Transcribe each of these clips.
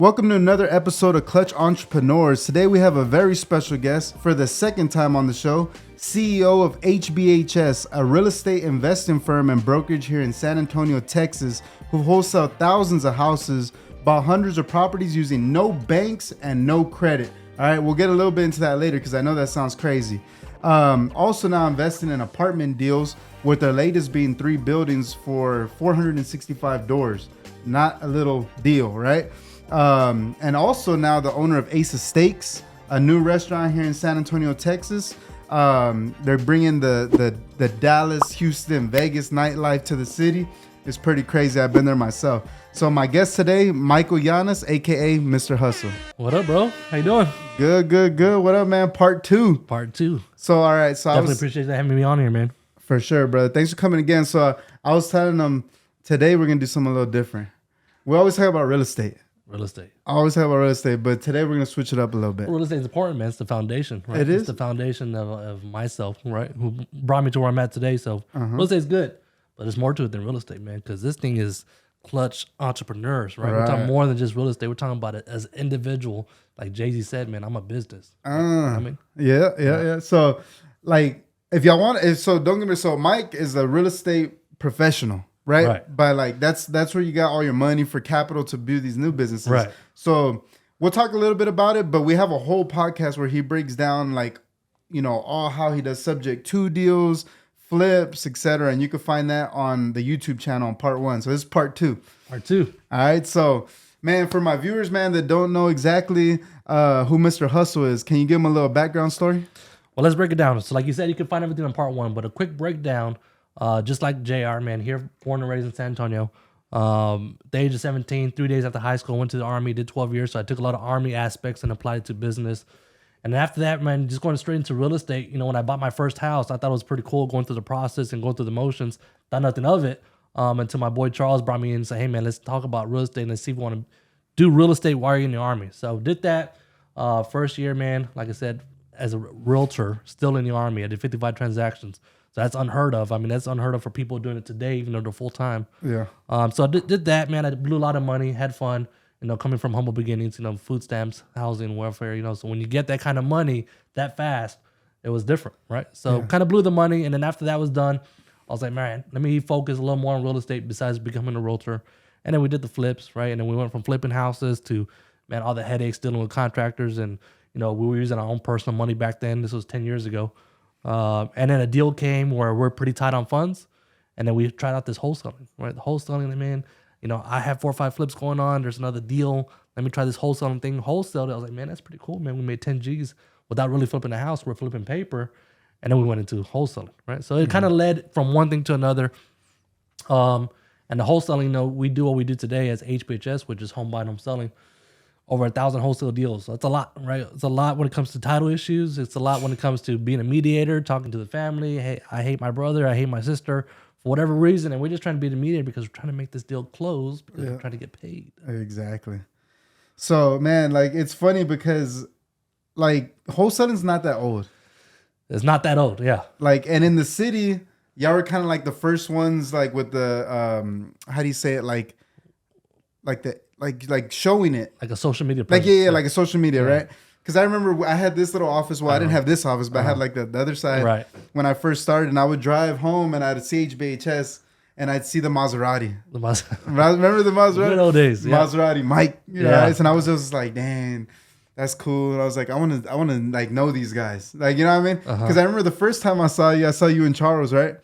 Welcome to another episode of Clutch Entrepreneurs. Today we have a very special guest for the second time on the show, CEO of HBHS, a real estate investing firm and brokerage here in San Antonio, Texas, who wholesale thousands of houses, bought hundreds of properties using no banks and no credit. All right, we'll get a little bit into that later because I know that sounds crazy. Also now investing in apartment deals, with their latest being 3 buildings for 465 doors. Not a little deal, right? And also now the owner of Ace of Steaks, a new restaurant here in San Antonio, Texas. They're bringing the Dallas, Houston, Vegas nightlife to the city. It's pretty crazy. I've been there myself. So my guest today, Michael Llanas, aka Mr. Hustle. What up, bro? How you doing? Good. What up, man? Part two. So all right. So definitely appreciate that having me on here, man. For sure, brother. Thanks for coming again. So I was telling them today we're gonna do something a little different. We always talk about real estate. I always talk about real estate, but today we're going to switch it up a little bit. Well, real estate is important, man. It's the foundation, right? It is. It's the foundation of myself, right? Who brought me to where I'm at today. So real estate is good, but there's more to it than real estate, man, because this thing is clutch entrepreneurs, right? We're talking more than just real estate. We're talking about it as an individual. Like Jay-Z said, man, I'm a business. You know what I mean? Yeah. So, like, if y'all want, don't get me, so Mike is a real estate professional. Right. But like that's where you got all your money for capital to build these new businesses. Right. So we'll talk a little bit about it, but we have a whole podcast where he breaks down like, all how he does subject to deals, flips, etc. And you can find that on the YouTube channel on part 1. So this is part 2. Part 2. All right. So man, for my viewers, man, that don't know exactly who Mr. Hustle is, can you give him a little background story? Well, let's break it down. So like you said, you can find everything on part 1, but a quick breakdown. Just like JR, man, here, born and raised in San Antonio. The age of 17, 3 days after high school, went to the Army, did 12 years. So I took a lot of Army aspects and applied it to business. And after that, man, just going straight into real estate. When I bought my first house, I thought it was pretty cool going through the process and going through the motions. Thought nothing of it until my boy Charles brought me in and said, hey, man, let's talk about real estate and let's see if we want to do real estate while you're in the Army. So did that first year, man, like I said, as a realtor, still in the Army. I did 55 transactions. So that's unheard of. I mean, that's unheard of for people doing it today, even though they're full time. Yeah. So I did that, man. I blew a lot of money, had fun. Coming from humble beginnings. Food stamps, housing, welfare. So when you get that kind of money that fast, it was different, right? So kind of blew the money, and then after that was done, I was like, man, let me focus a little more on real estate besides becoming a realtor. And then we did the flips, right? And then we went from flipping houses to, man, all the headaches dealing with contractors, and we were using our own personal money back then. This was 10 years ago. And then a deal came where we're pretty tight on funds, and then we tried out this wholesaling, right? The wholesaling, man, I have 4 or 5 flips going on. There's another deal. Let me try this wholesaling thing. Wholesaled. I was like, man, that's pretty cool, man. We made 10 G's without really flipping the house. We're flipping paper, and then we went into wholesaling, right? So it kind of led from one thing to another. And the wholesaling, we do what we do today as HBHS, which is home buying, home selling. Over 1,000 wholesale deals. So that's a lot, right? It's a lot when it comes to title issues. It's a lot when it comes to being a mediator, talking to the family. Hey, I hate my brother. I hate my sister for whatever reason. And we're just trying to be the mediator because we're trying to make this deal close because we're trying to get paid. Exactly. So, man, like, it's funny because, like, wholesaling's not that old. It's not that old, yeah. Like, and in the city, y'all were kind of like the first ones, like, with the, how do you say it? Like showing it. Like a social media presence. Like a social media, right? Because I remember I had this little office. Well, I didn't have this office, but I had like the other side when I first started. And I would drive home and I'd see HBHS and I'd see the Maserati. Remember the Maserati? Good old days. Yeah. Maserati, Mike. And I was just like, dang, that's cool. And I was like, I want to like know these guys. Like, you know what I mean? Because I remember the first time I saw you and Charles, right?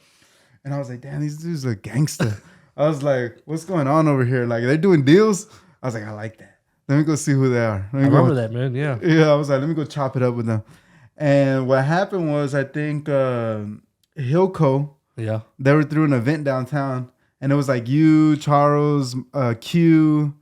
And I was like, damn, these dudes are gangster. I was like, what's going on over here? Like, they're doing deals? I was like, I like that. Let me go see who they are. I remember that, man. Yeah. Yeah, I was like, let me go chop it up with them. And what happened was, I think Hilco, they were through an event downtown. And it was like you, Charles, Q,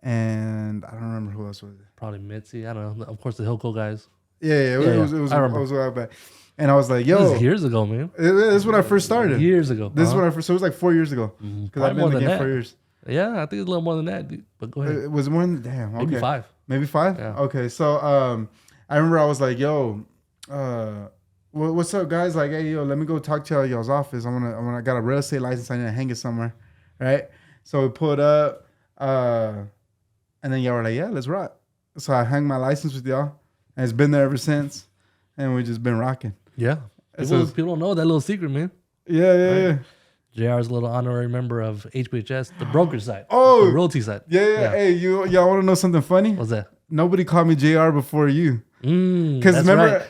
and I don't remember who else was it. Probably Mitzi. I don't know. Of course, the Hilco guys. Yeah. It was I remember. It was a while back. And I was like, yo. This was years ago, man. This is when I first started. Years ago. This is when I first, so it was like 4 years ago. Because I've been in the game 4 years. Yeah, I think it's a little more than that, dude. But go ahead. It was more than, damn. Okay. Maybe 5. Maybe 5? Yeah. Okay. So I remember I was like, yo, what's up, guys? Like, hey, yo, let me go talk to y'all's office. I got a real estate license. I need to hang it somewhere. Right. So we pulled up. And then y'all were like, yeah, let's rock. So I hung my license with y'all, and it's been there ever since. And we just been rocking. Yeah. People don't know that little secret, man. Yeah. JR is a little honorary member of HBHS, the brokerage side. Oh. The realty side. Yeah. Hey, y'all want to know something funny? What's that? Nobody called me JR before you. Because remember,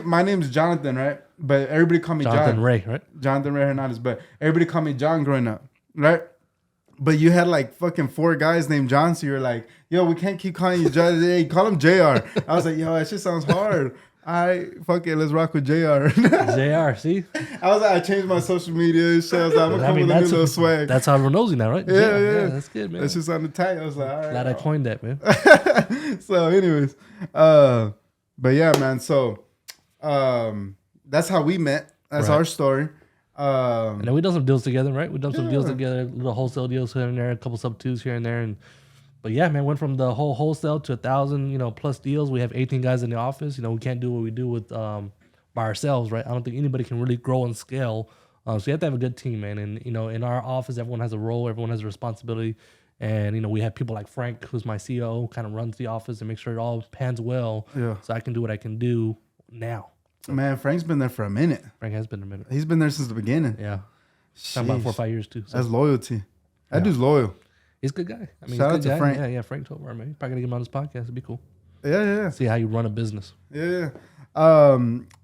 my name's Jonathan, right? But everybody called me Jonathan John. Ray, right? Jonathan Ray Hernandez. But everybody called me John growing up, right? But you had like fucking 4 guys named John, so you're like, yo, we can't keep calling you John. Hey, call him JR. I was like, yo, that shit sounds hard. Fuck it, let's rock with JR. JR, see? I changed my social media and shit. I was like, I'm gonna come with a new little swag. That's how everyone knows you now, right? Yeah. That's good, man. That's just on the tight. I was like, all right. Glad I coined that, man. So, anyways, but yeah, man. So, that's how we met. That's our story. And then we done some deals together, right? We done some deals together, little wholesale deals here and there, a couple sub twos here and there, but yeah, man, went from the whole wholesale to 1,000, plus deals. We have 18 guys in the office. We can't do what we do with by ourselves, right? I don't think anybody can really grow and scale. So you have to have a good team, man. And in our office, everyone has a role, everyone has a responsibility. And we have people like Frank, who's my CEO, kind of runs the office and makes sure it all pans well. Yeah. So I can do what I can do now. Man, Frank's been there for a minute. Frank has been a minute. He's been there since the beginning. Yeah. Talking about 4 or 5 years too. So. That's loyalty. That dude's loyal. He's a good guy. I mean, shout out to Frank. Yeah, Frank told me, man. You're probably gonna get him on this podcast. It'd be cool. Yeah. See how you run a business. Yeah.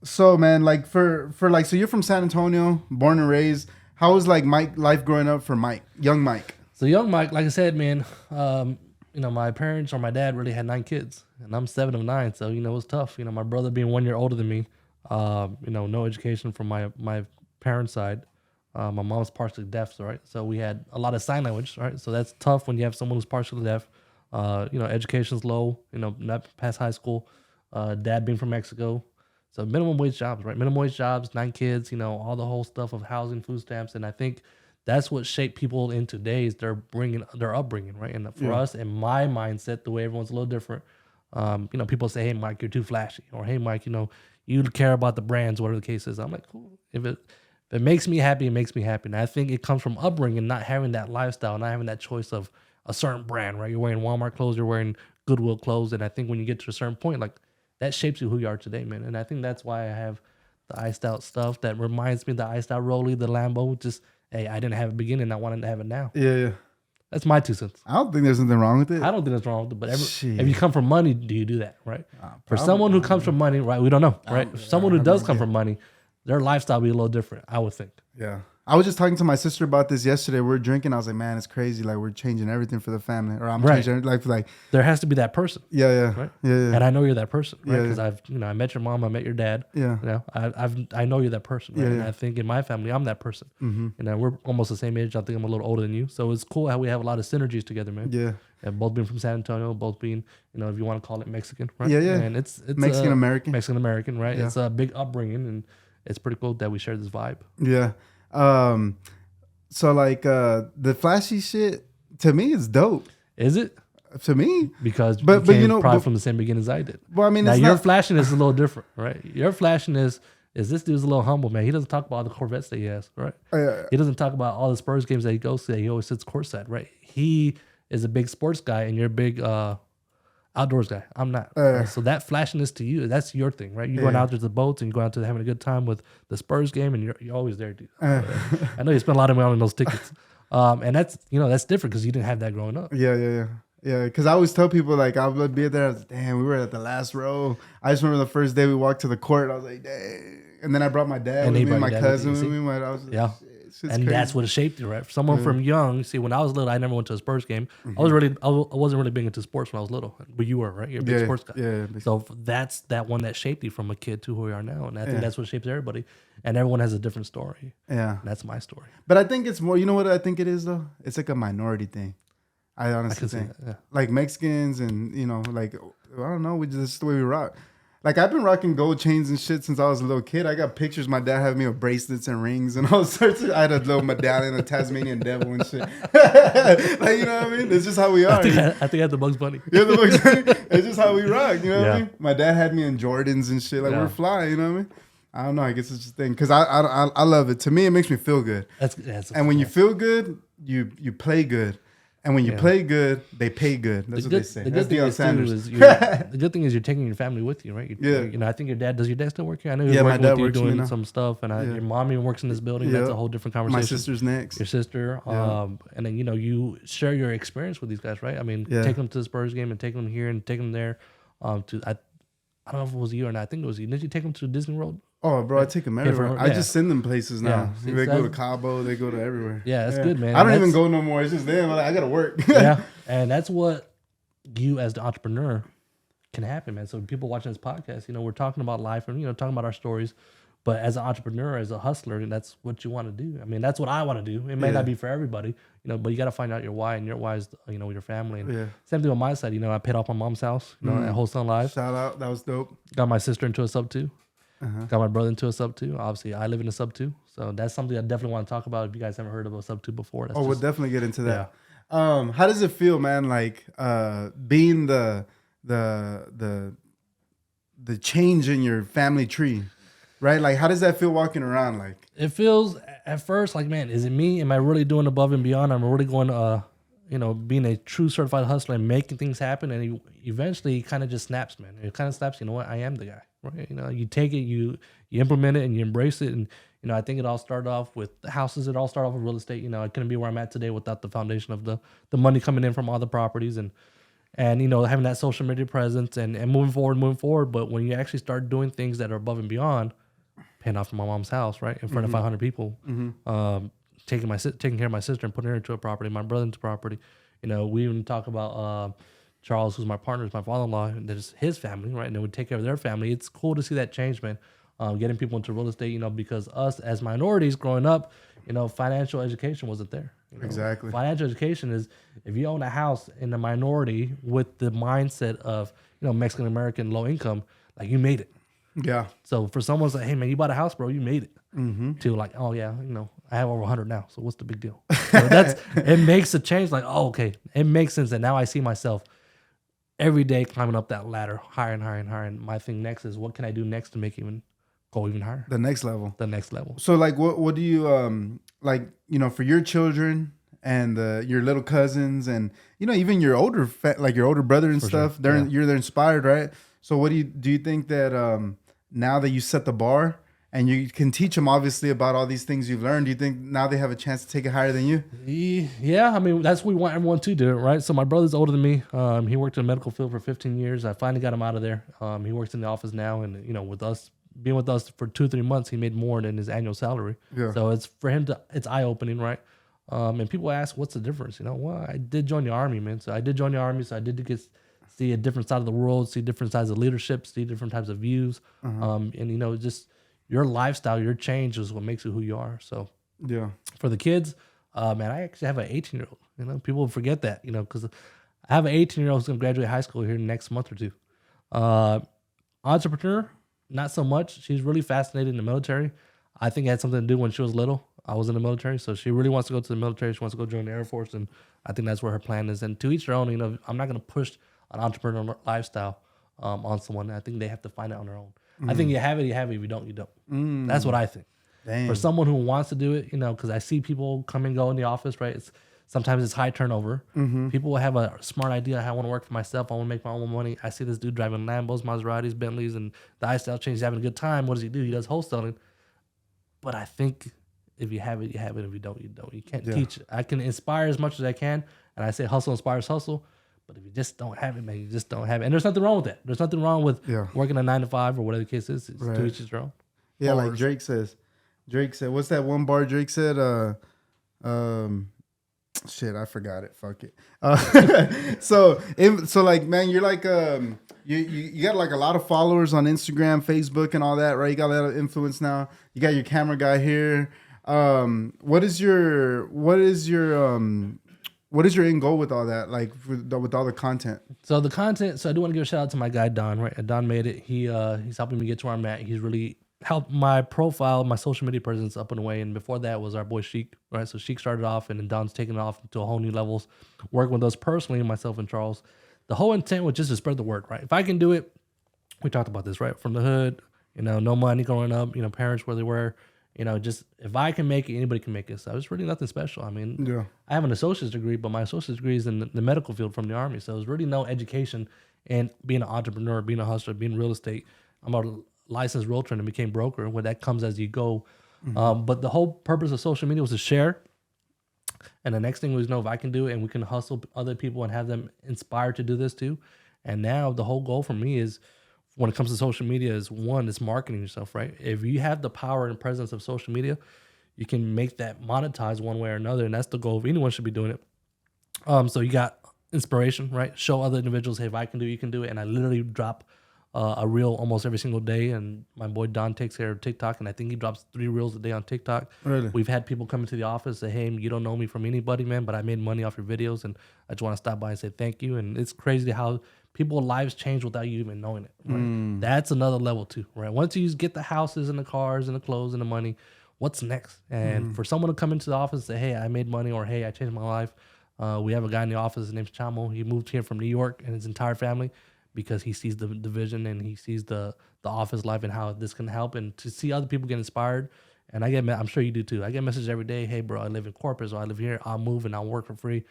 So man, like for so you're from San Antonio, born and raised. How was like life growing up for young Mike? So young Mike, like I said, man, my parents or my dad really had 9 kids, and I'm 7 of 9, so it was tough. My brother being 1 year older than me, no education from my parents' side. My mom's partially deaf, right? So we had a lot of sign language, right? So that's tough when you have someone who's partially deaf. Education's low, not past high school. Dad being from Mexico. So minimum wage jobs, right? Minimum wage jobs, 9 kids, all the whole stuff of housing, food stamps. And I think that's what shaped people in today's their upbringing, right? And for us, in my mindset, the way everyone's a little different, people say, hey, Mike, you're too flashy. Or, hey, Mike, you care about the brands, whatever the case is. I'm like, cool. If it makes me happy, it makes me happy. And I think it comes from upbringing, not having that lifestyle, not having that choice of a certain brand, right? You're wearing Walmart clothes, you're wearing Goodwill clothes. And I think when you get to a certain point, like that shapes you who you are today, man. And I think that's why I have the iced out stuff that reminds me of the iced out Rollie, the Lambo. Just, hey, I didn't have it beginning, I wanted to have it now. Yeah. That's my 2 cents. I don't think there's anything wrong with it. I don't think there's wrong with it, but if you come from money, do you do that, right? For someone who comes from money, right, we don't know, right? For someone who does come from money, their lifestyle will be a little different, I would think. Yeah. I was just talking to my sister about this yesterday. We were drinking. I was like, man, it's crazy. Like, we're changing everything for the family. Or I'm changing like there has to be that person. Yeah. Right? Yeah. And I know you're that person, right? Because I met your mom, I met your dad. Yeah. I know you're that person, right? Yeah. And I think in my family, I'm that person. Mm-hmm. We're almost the same age. I think I'm a little older than you. So it's cool how we have a lot of synergies together, man. Yeah. And both being from San Antonio, both being, if you want to call it Mexican, right? Yeah. And it's Mexican American. Mexican American, right? Yeah. It's a big upbringing, and it's pretty cool that we share this vibe. Yeah. So like the flashy shit to me is dope. Is it? To me, because but probably from the same beginning as I did. Well, I mean, now your flashiness is a little different, right? Your flashiness is this dude's a little humble, man. He doesn't talk about all the Corvettes that he has, right? He doesn't talk about all the Spurs games that he goes to. He always sits courtside, right? He is a big sports guy, and you're a big outdoors guy. I'm not. Right? So that flashiness to you, that's your thing, right? You're going out to the boats and you're going out to having a good time with the Spurs game, and you're always there, dude. I know you spent a lot of money on those tickets, and that's that's different because you didn't have that growing up. Yeah, because I always tell people, like, I'll be there. I was like, damn, we were at the last row. I just remember the first day we walked to the court. I was like, dang. And then I brought my dad with me, my cousin with me. I was like, and crazy. That's what shaped you, right? For someone from young, see, when I was little, I never went to a Spurs game. I wasn't really big into sports when I was little, but you were, right? You're a big sports guy. Yeah. So that's that one that shaped you from a kid to who we are now, and I think that's what shapes everybody. And everyone has a different story. Yeah, and that's my story. But I think it's more. You know what I think it is though? It's like a minority thing. I honestly think, like Mexicans and like I don't know, this is the way we rock. Like, I've been rocking gold chains and shit since I was a little kid. I got pictures. My dad had me with bracelets and rings and all sorts of. I had a little medallion, a Tasmanian devil and shit. Like, you know what I mean? It's just how we are. I think I had the Bugs Bunny. Yeah, the Bugs Bunny. It's just how we rock. You know what I mean? My dad had me in Jordans and shit. Like, we're fly. You know what I mean? I don't know. I guess it's just a thing because I love it. To me, it makes me feel good. That's and when you feel good, you play good. And when you play good, they pay good. That's what they say. The That's good thing Deion is, Sanders. the good thing is you're taking your family with you, right? Yeah. You know, I think your dad, does your dad still work here? I know he's Yeah, my working dad with you works for me doing now. some stuff, and your mom even works in this building. Yeah. That's a whole different conversation. My sister's next. Your sister. Yeah. And then, you know, you share your experience with these guys, right? I mean, take them to the Spurs game and take them here and take them there. I don't know if it was you or not. I think it was you. Did you take them to Disney World? Oh, bro, I take them everywhere. I just send them places now. Yeah. They go to Cabo. They go to everywhere. Yeah, that's good, man. I don't even go no more. It's just them. I got to work. Yeah, and that's what you as the entrepreneur can happen, man. So people watching this podcast, you know, we're talking about life and, you know, talking about our stories. But as an entrepreneur, as a hustler, that's what you want to do. I mean, that's what I want to do. It may not be for everybody, you know, but you got to find out your why, and your why is, you know, with your family. And same thing on my side. You know, I paid off my mom's house, you know, at Wholesaling Live. Shout out. That was dope. Got my sister into a sub 2. Got my brother into a sub 2. Obviously, I live in a sub 2. So that's something I definitely want to talk about. If you guys haven't heard of a sub 2 before. We'll definitely get into that. Yeah. How does it feel, man? Like being the change in your family tree, right? Like, how does that feel walking around? Like, it feels at first like, man, is it me? Am I really doing above and beyond? I'm really going, you know, being a true certified hustler and making things happen. And eventually, it kind of just snaps, man. It kind of snaps. You know what? I am the guy, right? You know, you take it, you implement it, and you embrace it. And you know, I think it all started off with the houses. It all started off with real estate. You know, I couldn't be where I'm at today without the foundation of the money coming in from all the properties and you know, having that social media presence and moving forward. But when you actually start doing things that are above and beyond, paying off my mom's house, right, in front of 500 people, taking care of my sister and putting her into a property, my brother into property. You know, we even talk about Charles, who's my partner, is my father-in-law, and there's his family, right, and then we take care of their family. It's cool to see that change, man. Getting people into real estate, you know, because us as minorities growing up, you know, financial education wasn't there. You know? Exactly. Financial education is if you own a house in the minority with the mindset of, you know, Mexican American low income, like you made it. Yeah. So for someone to say, hey man, you bought a house, bro, you made it. To like, oh yeah, you know, I have over 100 now. So what's the big deal? So it makes a change. Like, oh, okay, it makes sense. And now I see myself every day climbing up that ladder, higher and higher and higher. And my thing next is, what can I do next to make go even higher? The next level. So like, what do you like? You know, for your children and your little cousins, and you know, even your older like your older brother and stuff. Sure. They're inspired, right? So what do you think that now that you set the bar and you can teach them obviously about all these things you've learned, do you think now they have a chance to take it higher than you? Yeah, I mean, that's what we want everyone to do, right? So my brother's older than me. He worked in the medical field for 15 years. I finally got him out of there. He works in the office now, and you know, being with us for 2-3 months, he made more than his annual salary. Yeah. So it's for him it's eye opening, right? And people ask, what's the difference? You know, well, I did join the army, man. So I did join the army. So I did see a different side of the world, see different sides of leadership, see different types of views. And you know, just your lifestyle, your change is what makes you who you are. So yeah, for the kids, man, I actually have an 18-year-old. You know, people forget that, you know, because I have an 18-year-old who's going to graduate high school here next month or two. Entrepreneur, not so much. She's really fascinated in the military. I think it had something to do when she was little. I was in the military, so she really wants to go to the military. She wants to go join the Air Force, and I think that's where her plan is. And to each their own, you know, I'm not going to push an entrepreneurial lifestyle on someone. I think they have to find it on their own. I think you have it. If you don't, you don't. That's what I think. Dang. For someone who wants to do it, you know, because I see people come and go in the office, right? Sometimes it's high turnover. People will have a smart idea. I want to work for myself. I want to make my own money. I see this dude driving Lambos, Maseratis, Bentleys, and the lifestyle change. He's having a good time. What does he do? He does wholesaling. But I think if you have it, you have it. If you don't, you don't. You can't teach it. I can inspire as much as I can, and I say hustle inspires hustle. But if you just don't have it, man, you just don't have it. And there's nothing wrong with that. There's nothing wrong with working a 9 to 5 or whatever the case is. It's to each his own. Yeah, like Drake said, what's that one bar Drake said? Shit, I forgot it. Fuck it. So like, man, you're like, you got like a lot of followers on Instagram, Facebook, and all that, right? You got a lot of influence now. You got your camera guy here. What is your end goal with all that? Like with all the content? So the content. So I do want to give a shout out to my guy Don. Right, Don made it. He's helping me get to where I'm at. He's really helped my profile, my social media presence up and away. And before that was our boy Sheik. Right, so Sheik started off, and then Don's taken it off to a whole new levels. Working with us personally, myself and Charles. The whole intent was just to spread the word. Right, if I can do it, we talked about this. Right, from the hood, you know, no money growing up. You know, parents where they were. just if I can make it, anybody can make it. So it's really nothing special. I mean, Yeah. I have an associate's degree, but my associate's degree is in the medical field from the Army. So there's really no education in being an entrepreneur, being a hustler, being real estate. I'm a licensed realtor and became broker, where that comes as you go. But the whole purpose of social media was to share. And the next thing was, if I can do it and we can hustle other people and have them inspired to do this too. And now the whole goal for me is, when it comes to social media, is one, it's marketing yourself, right? If you have the power and presence of social media, you can make that monetize one way or another. And that's the goal. Anyone should be doing it. So you got inspiration, right? Show other individuals, hey, if I can do it, you can do it. And I literally drop a reel almost every single day. And my boy Don takes care of TikTok, and I think he drops 3 reels a day on TikTok. Really? We've had people come into the office say, hey, you don't know me from anybody, man, but I made money off your videos, and I just want to stop by and say thank you. And it's crazy how people's lives change without you even knowing it. Right? That's another level too, right? Once you get the houses and the cars and the clothes and the money, what's next? And for someone to come into the office and say, hey, I made money, or hey, I changed my life. We have a guy in the office, his name's Chamo. He moved here from New York, and his entire family, because he sees the vision and he sees the office life and how this can help, and to see other people get inspired. And I'm sure you do too. I get messages every day. Hey, bro, I live in Corpus, or I live here. I'll move and I'll work for free.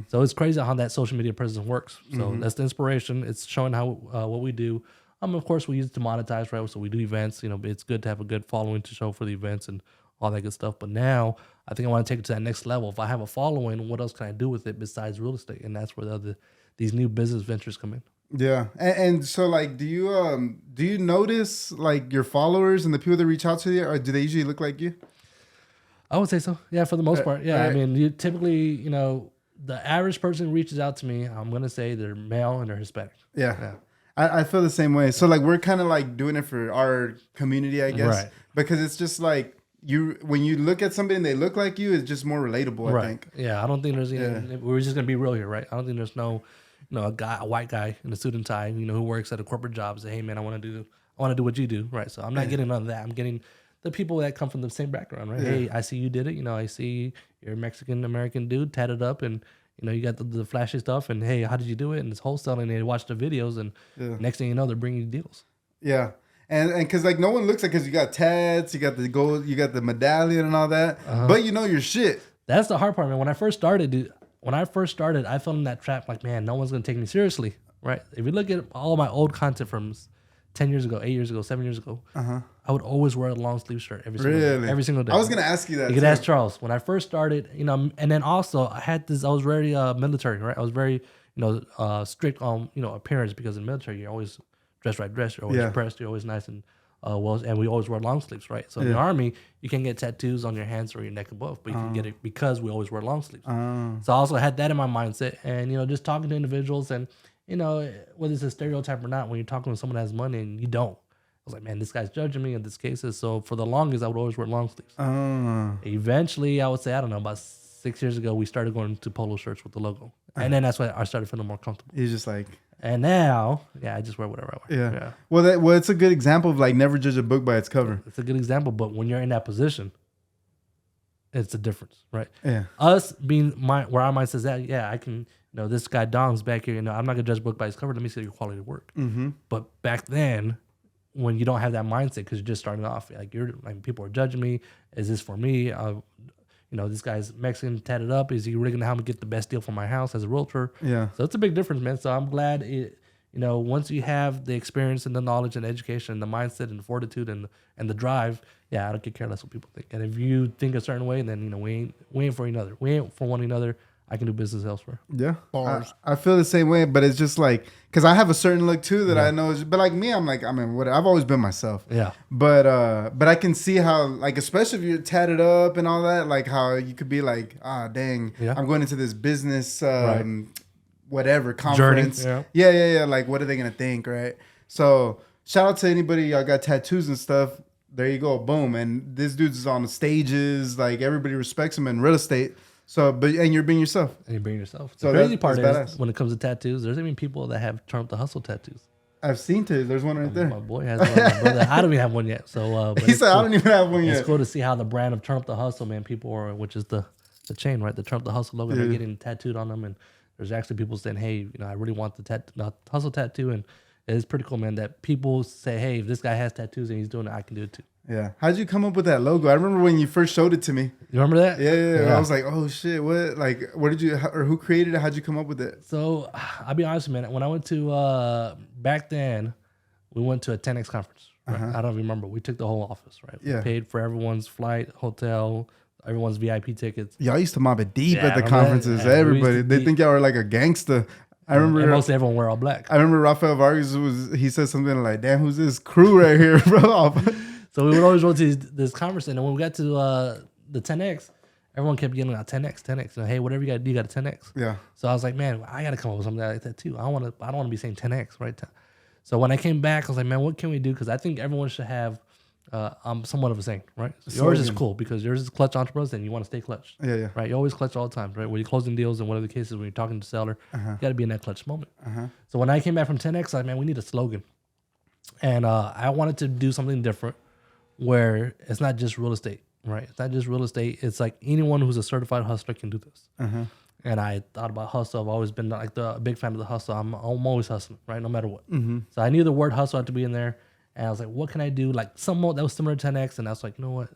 So it's crazy how that social media presence works. So that's the inspiration. It's showing how what we do. Of course, we use it to monetize, right? So we do events. It's good to have a good following to show for the events and all that good stuff. But now I think I want to take it to that next level. If I have a following, what else can I do with it besides real estate? And that's where these new business ventures come in. Yeah, and so like, do you notice like your followers and the people that reach out to you, or do they usually look like you? I would say so. Yeah, for the most part. Yeah, right. I mean, you typically, the average person reaches out to me, I'm gonna say they're male and they're Hispanic. Yeah. I feel the same way. So like, we're kind of like doing it for our community, I guess, Right. because it's just like when you look at somebody and they look like you, it's just more relatable. I think. Yeah, I don't think there's we're just gonna be real here, right? I don't think there's no a white guy in a suit and tie, who works at a corporate job, say, hey man, I want to do what you do, right? So I'm not getting none of that. I'm getting the people that come from the same background, right? Hey, I see you did it. I see you're a Mexican American dude, tatted up, and you got the flashy stuff. And hey, how did you do it? And it's wholesaling. And they watch the videos, and next thing you know, they're bringing you deals. Yeah, and because like no one looks like, because you got tats, you got the gold, you got the medallion and all that, but your shit. That's the hard part, man. When I first started, dude. I fell in that trap. Like, man, no one's gonna take me seriously, right? If you look at all my old content from 10 years ago, 8 years ago, 7 years ago, I would always wear a long sleeve shirt every single day. I was gonna ask you that. You could ask Charles. When I first started, and then also I had this. I was very military, right? I was very strict on appearance, because in the military you're always dressed right, you're always pressed, you're always nice and and we always wear long sleeves, right? So in the Army, you can get tattoos on your hands or your neck above, but you can get it because we always wear long sleeves. So I also had that in my mindset, and just talking to individuals, and whether it's a stereotype or not, when you're talking to someone that has money and you don't, I was like, man, this guy's judging me in this case. So for the longest, I would always wear long sleeves. Eventually, I would say, I don't know, about 6 years ago, we started going to polo shirts with the logo, and then that's when I started feeling more comfortable. He's just like. And now, I just wear whatever I wear. Yeah. Well, it's a good example of like, never judge a book by its cover. It's a good example, but when you're in that position, it's a difference, right? Yeah. Us being where our mind says that, I can, this guy Dom's back here, I'm not gonna judge a book by its cover. Let me see your quality of work. But back then, when you don't have that mindset, because you're just starting off, like people are judging me. Is this for me? This guy's Mexican, tatted up. Is he really gonna help me get the best deal for my house as a realtor? Yeah. So it's a big difference, man. So I'm glad once you have the experience and the knowledge and education and the mindset and the fortitude and the drive, I don't care less what people think. And if you think a certain way, then we ain't for another. We ain't for one another. I can do business elsewhere. Yeah. I feel the same way, but it's just like, because I have a certain look too that I know but like me, I'm like, whatever. I've always been myself. Yeah. But I can see how, like, especially if you're tatted up and all that, like how you could be like, dang, I'm going into this business, whatever, conference. Journey. Yeah. Like, what are they going to think, right? So shout out to anybody y'all got tattoos and stuff. There you go. Boom. And this dude's on the stages. Like, everybody respects him in real estate. So, and you're being yourself. So the crazy part is, when it comes to tattoos, there's even people that have Turn Up the Hustle tattoos. I've seen tattoos. There's one right there. My boy has one. My brother, I don't even have one yet. So he said, cool. I don't even have one yet. It's cool to see how the brand of Turn Up the Hustle, man, people are, which is the chain, right? The Turn Up the Hustle logo, they're getting tattooed on them. And there's actually people saying, hey, I really want the hustle tattoo. And it's pretty cool, man, that people say, hey, if this guy has tattoos and he's doing it, I can do it too. Yeah. How'd you come up with that logo? I remember when you first showed it to me. You remember that? Yeah. I was like, oh shit, what? Like, where did you, or who created it? How'd you come up with it? So I'll be honest, man. When I went to back then, we went to a 10X conference. Right? I don't remember. We took the whole office, right? We paid for everyone's flight, hotel, everyone's VIP tickets. Y'all used to mob it deep at the conferences. Everybody, they think y'all were like a gangster. I remember and mostly everyone wear all black. I remember Rafael Vargas he said something like, "Damn, who's this crew right here, bro?" So we would always go to this conference, and then when we got to the 10X, everyone kept yelling out 10X, 10X. You know, hey, whatever you got to do, you got a 10X. Yeah. So I was like, man, I got to come up with something like that too. I don't want to be saying 10X, right? So when I came back, I was like, man, what can we do? Because I think everyone should have somewhat of a saying, right? So yours is cool because yours is clutch entrepreneurs, and you want to stay clutch. Yeah. Right? You always clutch all the time, right? When you're closing deals and whatever the case is, when you're talking to the seller, you got to be in that clutch moment. So when I came back from 10X, I was like, man, we need a slogan. And I wanted to do something different where it's not just real estate, right? It's not just real estate. It's like anyone who's a certified hustler can do this. And I thought about hustle. I've always been like a big fan of the hustle. I'm always hustling, right? No matter what. So I knew the word hustle had to be in there. And I was like, what can I do? Like somewhat that was similar to 10X. And I was like, you know what?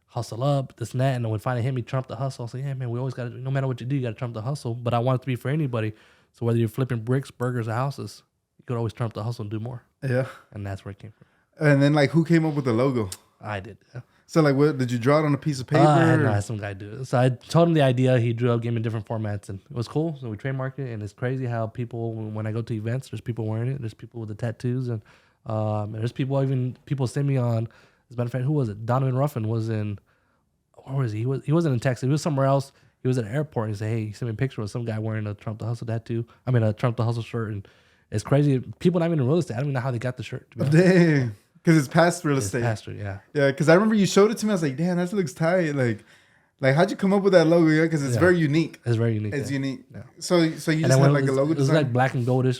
Hustle up, this and that. And then when finally hit me, trump the hustle. I was like, yeah, man, we always got to, no matter what you do, you got to trump the hustle. But I want it to be for anybody. So whether you're flipping bricks, burgers, or houses, you could always trump the hustle and do more. Yeah. And that's where it came from. And then like, who came up with the logo? I did. Yeah. So like, what did you draw it on a piece of paper? I had some guy do it. So I told him the idea. He drew up, gave me different formats, and it was cool. So we trademarked it, and it's crazy how people, when I go to events, there's people wearing it. There's people with the tattoos, and there's people send me on. As a matter of fact, who was it? Donovan Ruffin was in. Where was he? He wasn't in Texas. He was somewhere else. He was at an airport. And he said, "Hey," he sent me a picture of some guy wearing a Trump the Hustle tattoo. I mean, a Trump the Hustle shirt, and it's crazy. People not even in real estate. I don't even know how they got the shirt. Dang. Because it's past real estate. Past it, yeah. Yeah, because I remember you showed it to me. I was like, damn, that looks tight. Like how'd you come up with that logo? Yeah, because it's very unique. It's very unique. It's unique. Yeah. So you just had like a logo design? It was like black and goldish.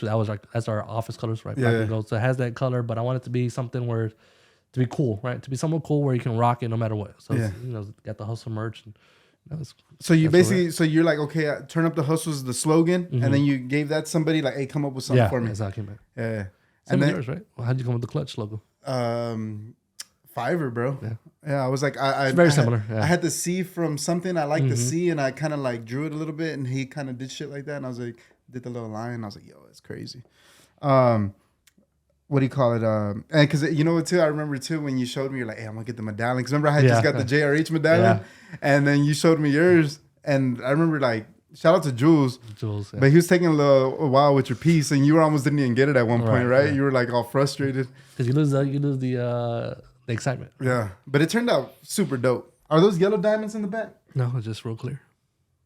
That's our office colors, right? Black and gold. So it has that color, but I want it to be something where, to be cool, right? To be somewhat cool where you can rock it no matter what. So, it's, got the hustle merch. And, so you basically, so you're like, okay, turn up the hustle is the slogan. And then you gave that somebody like, hey, come up with something for me. Exactly. Yeah. And then yours, right? Well, how'd you come up with the clutch logo? Fiverr, bro. Yeah, I was like, it's very similar. I had the C from something I like to see, and I kind of like drew it a little bit, and he kind of did shit like that, and I was like, did the little line, and I was like, yo, it's crazy. What do you call it? And because you know what too, I remember too when you showed me, you're like, hey, I'm gonna get the medallion, because remember I had just got the JRH medallion, and then you showed me yours, and I remember like, shout out to Jules. But he was taking a while with your piece, and you almost didn't even get it at one point, right? You were like all frustrated because you lose the excitement. Yeah, but it turned out super dope. Are those yellow diamonds in the back? No, it's just real clear.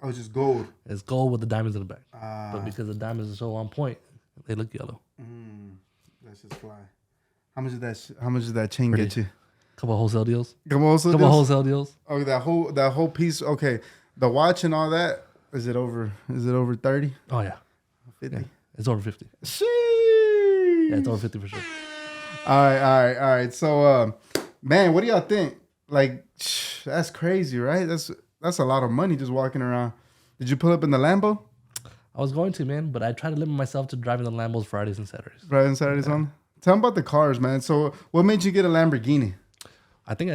Oh, it's just gold. It's gold with the diamonds in the back. But because the diamonds are so on point, they look yellow. That's just fly. How much did that chain get you? Couple of wholesale deals. Couple wholesale deals. Oh, that whole piece. Okay, the watch and all that. Is it over 30? Oh yeah. 50? Yeah, it's over 50. Sheesh. Yeah, it's over 50 for sure. All right. So man, what do y'all think? Like, that's crazy, right? That's a lot of money just walking around. Did you pull up in the Lambo? I was going to, man, but I try to limit myself to driving the Lambos Fridays and Saturdays. Fridays and Saturdays on? Tell me about the cars, man. So what made you get a Lamborghini? I think,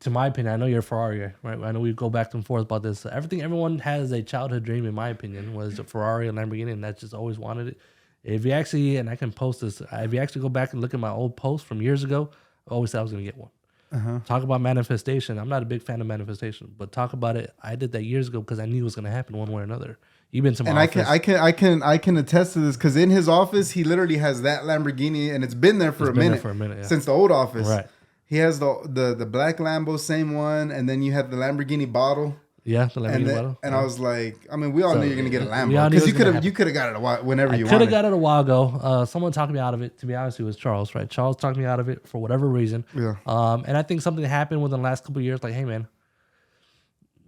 to my opinion, I know you're a Ferrari guy, right? I know we go back and forth about this. Everyone has a childhood dream, in my opinion, was a Ferrari and Lamborghini, and that's just always wanted it. If you actually, and I can post this, if you actually go back and look at my old posts from years ago, I always said I was going to get one. Talk about manifestation. I'm not a big fan of manifestation, but talk about it. I did that years ago because I knew it was going to happen one way or another. You've been to my office. I can attest to this because in his office he literally has that Lamborghini and it's been there for a minute since the old office. Right. He has the black Lambo, same one, and then you have the Lamborghini bottle. Yeah, the Lamborghini bottle. And I was like, I mean, we all knew you're gonna get a Lambo because you could have got it whenever you wanted. Could have got it a while ago. Someone talked me out of it. To be honest, it was Charles. Right, Charles talked me out of it for whatever reason. Yeah. And I think something happened within the last couple of years. Like, hey, man,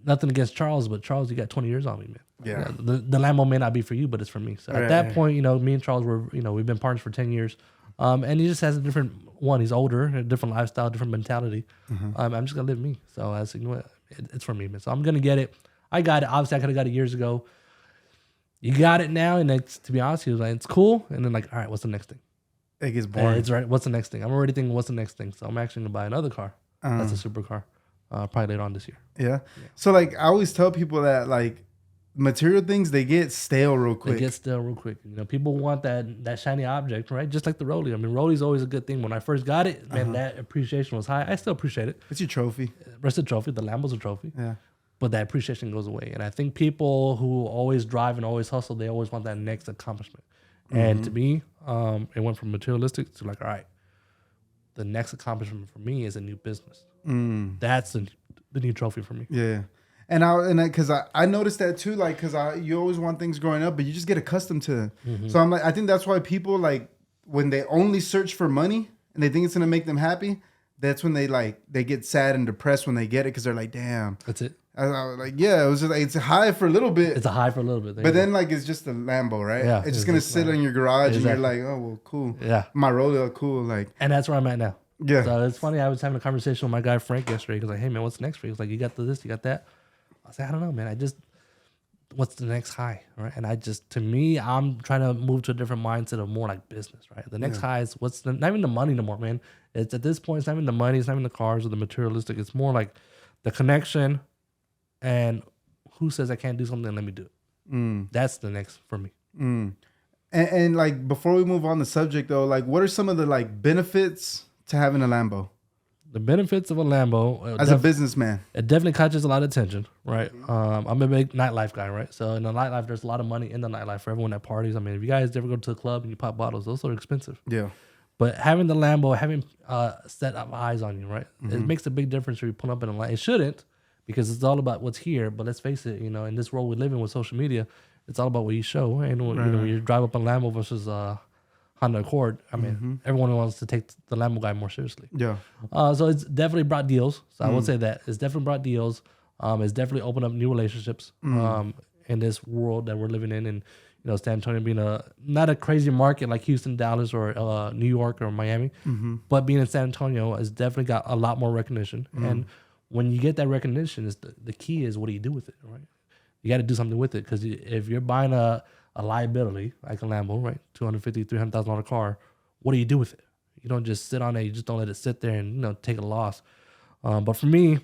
nothing against Charles, but Charles, you got 20 years on me, man. Yeah. The Lambo may not be for you, but it's for me. So at that point, me and Charles were, we've been partners for 10 years. And he just has a different one. He's older, a different lifestyle, different mentality. I'm just gonna live me. So I said, you know what, it's for me, man. So I'm gonna get it. I got it. Obviously, I could have got it years ago. You got it now, and to be honest, he was like, it's cool. And then like, all right, what's the next thing? It gets boring. It's right. What's the next thing? I'm already thinking, what's the next thing? So I'm actually gonna buy another car. That's a supercar. Probably later on this year. Yeah. So like I always tell people that like material things, they get stale real quick. They get stale real quick. You know, people want that shiny object, right? Just like the Rollie. I mean, Rollie's always a good thing. When I first got it, man, that appreciation was high. I still appreciate it. It's your trophy. It's a trophy. The Lambos a trophy. Yeah. But that appreciation goes away. And I think people who always drive and always hustle, they always want that next accomplishment. And to me, it went from materialistic to like, all right, the next accomplishment for me is a new business. That's the new trophy for me. Yeah. And because I noticed that too, like, because you always want things growing up, but you just get accustomed to it. So I'm like, I think that's why people, like, when they only search for money and they think it's going to make them happy, that's when they get sad and depressed when they get it, because they're like, damn. That's it. I was like, yeah, it was just like, it's a high for a little bit. It's a high for a little bit. But then, like, it's just a Lambo, right? Yeah, it's just going to sit in your garage and you're Exactly. like, oh, well, cool. Yeah. My Rollie, cool. Like, And that's where I'm at now. yeah. So it's funny. I was having a conversation with my guy Frank yesterday. He was like, "Hey man, what's next for you?" He was like, "You got this, you got that." I was like, "I don't know, man. What's the next high, right?" And to me, I'm trying to move to a different mindset of more like business, right? The next high is not even the money no more, man. It's at this point, it's not even the money, it's not even the cars or the materialistic. It's more like the connection, and who says I can't do something? Let me do it. That's the next for me. And like, before we move on the subject though, like, what are some of the like benefits to having a Lambo The benefits of a Lambo as a businessman? It definitely catches a lot of attention, right? I'm a big nightlife guy, right? So in the nightlife, there's a lot of money in the nightlife for everyone that parties. I mean, if you guys ever go to a club and you pop bottles, those are expensive. Yeah. But having the Lambo, having set of eyes on you, right? It makes a big difference when you pull up in a line. It shouldn't, because it's all about what's here. But let's face it, in this world we live in with social media, it's all about what you show. And when you drive up a Lambo versus Honda Accord, I mean, everyone wants to take the Lambo guy more seriously. Yeah. So it's definitely brought deals. So I would say that it's definitely brought deals. It's definitely opened up new relationships in this world that we're living in. And San Antonio being not a crazy market like Houston, Dallas, or New York or Miami, but being in San Antonio has definitely got a lot more recognition. And when you get that recognition, the key is, what do you do with it, right? You got to do something with it, because if you're buying a liability like a Lambo, right, $250,000, $300,000 car, what do you do with it? You don't just sit on it. You just don't let it sit there and take a loss. But for me,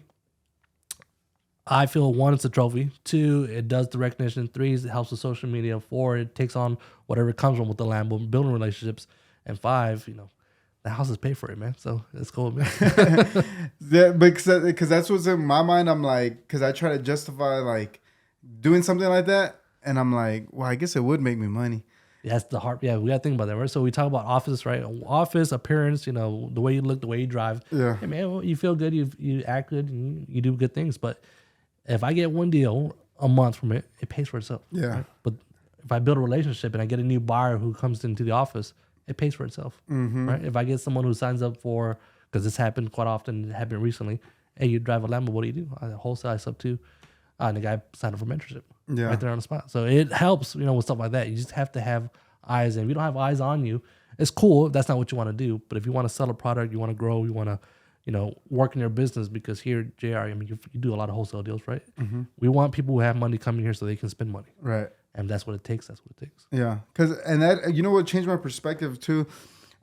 I feel, one, it's a trophy. Two, it does the recognition. Three, it helps with social media. Four, it takes on whatever comes from with the Lambo, building relationships. And five, the house is paid for it, man. So it's cool, man. Yeah, because that's what's in my mind. I'm like, because I try to justify like doing something like that, and I'm like, well, I guess it would make me money. That's the heart. Yeah, we got to think about that, right? So we talk about office, right? Office appearance, the way you look, the way you drive. Yeah. Hey, man, well, you feel good, you act good, and you do good things. But if I get one deal a month from it, it pays for itself. Yeah. Right? But if I build a relationship and I get a new buyer who comes into the office, it pays for itself. Right? If I get someone who signs up for, because this happened quite often, it happened recently. Hey, you drive a Lambo, what do? I wholesale, I sub to. And the guy signed up for mentorship right there on the spot. So it helps, with stuff like that. You just have to have eyes. And if you don't have eyes on you, it's cool. That's not what you want to do. But if you want to sell a product, you want to grow, you want to, work in your business, because here, JR, I mean, you do a lot of wholesale deals, right? We want people who have money coming here so they can spend money. Right. And that's what it takes. That's what it takes. Yeah. And that, what changed my perspective too.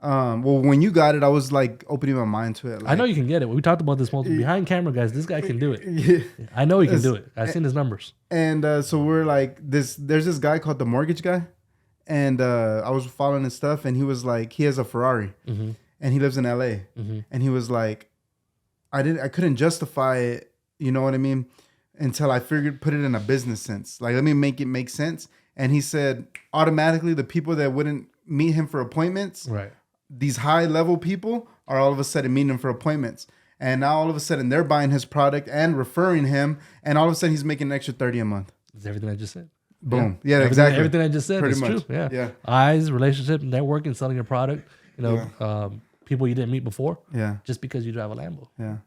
Well, when you got it, I was like opening my mind to it. Like, I know you can get it. We talked about this behind camera, guys. This guy can do it. Yeah. I know he can do it. I've seen his numbers. And so we're like there's this guy called the mortgage guy, and I was following his stuff, and he was like, he has a Ferrari, and he lives in LA, and he was like, I couldn't justify it, you know what I mean, until I put it in a business sense. Like, let me make it make sense. And he said automatically the people that wouldn't meet him for appointments, right, these high level people are all of a sudden meeting him for appointments. And now all of a sudden they're buying his product and referring him. And all of a sudden he's making an extra $30 a month. That's everything I just said. Boom. Yeah, exactly. Everything I just said is true. Yeah. Eyes, relationship, networking, selling your product. People you didn't meet before. Yeah. Just because you drive a Lambo. Yeah.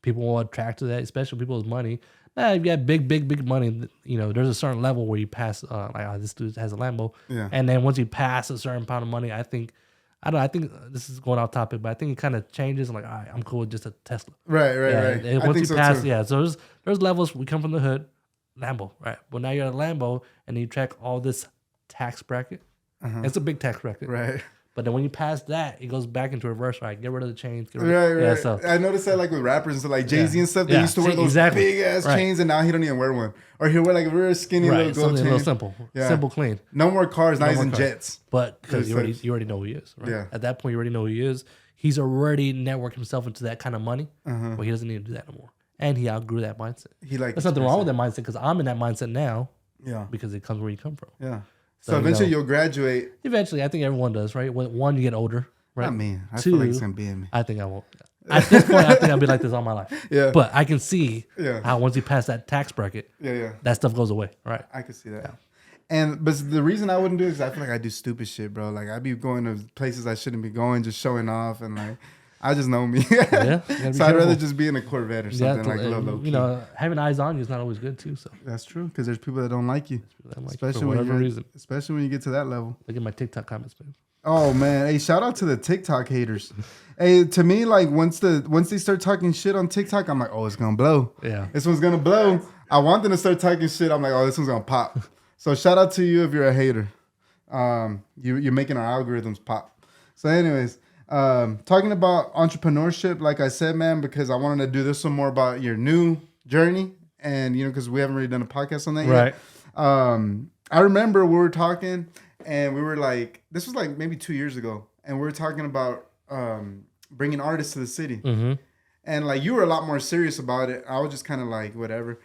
People will attract to that, especially people with money. If you got big money, there's a certain level where you pass, this dude has a Lambo. Yeah. And then once you pass a certain amount of money, I think this is going off topic, but I think it kind of changes. I'm like, all right, I'm cool with just a Tesla. Right. And once you pass, so there's levels. We come from the hood, Lambo, right? But now you're a Lambo, and you track all this tax bracket. It's a big tax bracket, right? But then when you pass that, it goes back into reverse. Right, get rid of the chains. Get rid Right. Yeah, so I noticed that like with rappers and stuff, like Jay-Z and stuff, they used to wear those big ass chains, and now he don't even wear one. Or he'll wear like a real skinny little gold chain. A little simple, simple, clean. No more cars, now he's in jets. But because you already know who he is. Right? Yeah. At that point, you already know who he is. He's already networked himself into that kind of money, but he doesn't need to do that no more. And he outgrew that mindset. There's nothing wrong with that mindset because I'm in that mindset now. Yeah. Because it comes where you come from. Yeah. So eventually you'll graduate. Eventually, I think everyone does, right? One, you get older, right? Not me. I feel like it's gonna be in me. I think I won't. At this point, I think I'll be like this all my life. Yeah. But I can see how once you pass that tax bracket, that stuff goes away, right? I can see that. Yeah. But the reason I wouldn't do it is I feel like I do stupid shit, bro. Like I be going to places I shouldn't be going, just showing off, and like I just know me. So I'd rather just be in a Corvette or something like low key. You know, having eyes on you is not always good too. So that's true because there's people that don't like you, especially for whatever reason. Especially when you get to that level. Look at my TikTok comments, man. Oh man, hey, shout out to the TikTok haters. Hey, to me, like once they start talking shit on TikTok, I'm like, oh, it's gonna blow. Yeah, this one's gonna blow. I want them to start talking shit. I'm like, oh, this one's gonna pop. So shout out to you if you're a hater. You're making our algorithms pop. So anyways. Talking about entrepreneurship, like I said, man, because I wanted to do this one more about your new journey, and because we haven't really done a podcast on that yet. I remember we were talking, and we were like, this was like maybe 2 years ago, and we were talking about bringing artists to the city, and like you were a lot more serious about it. I was just kind of like whatever,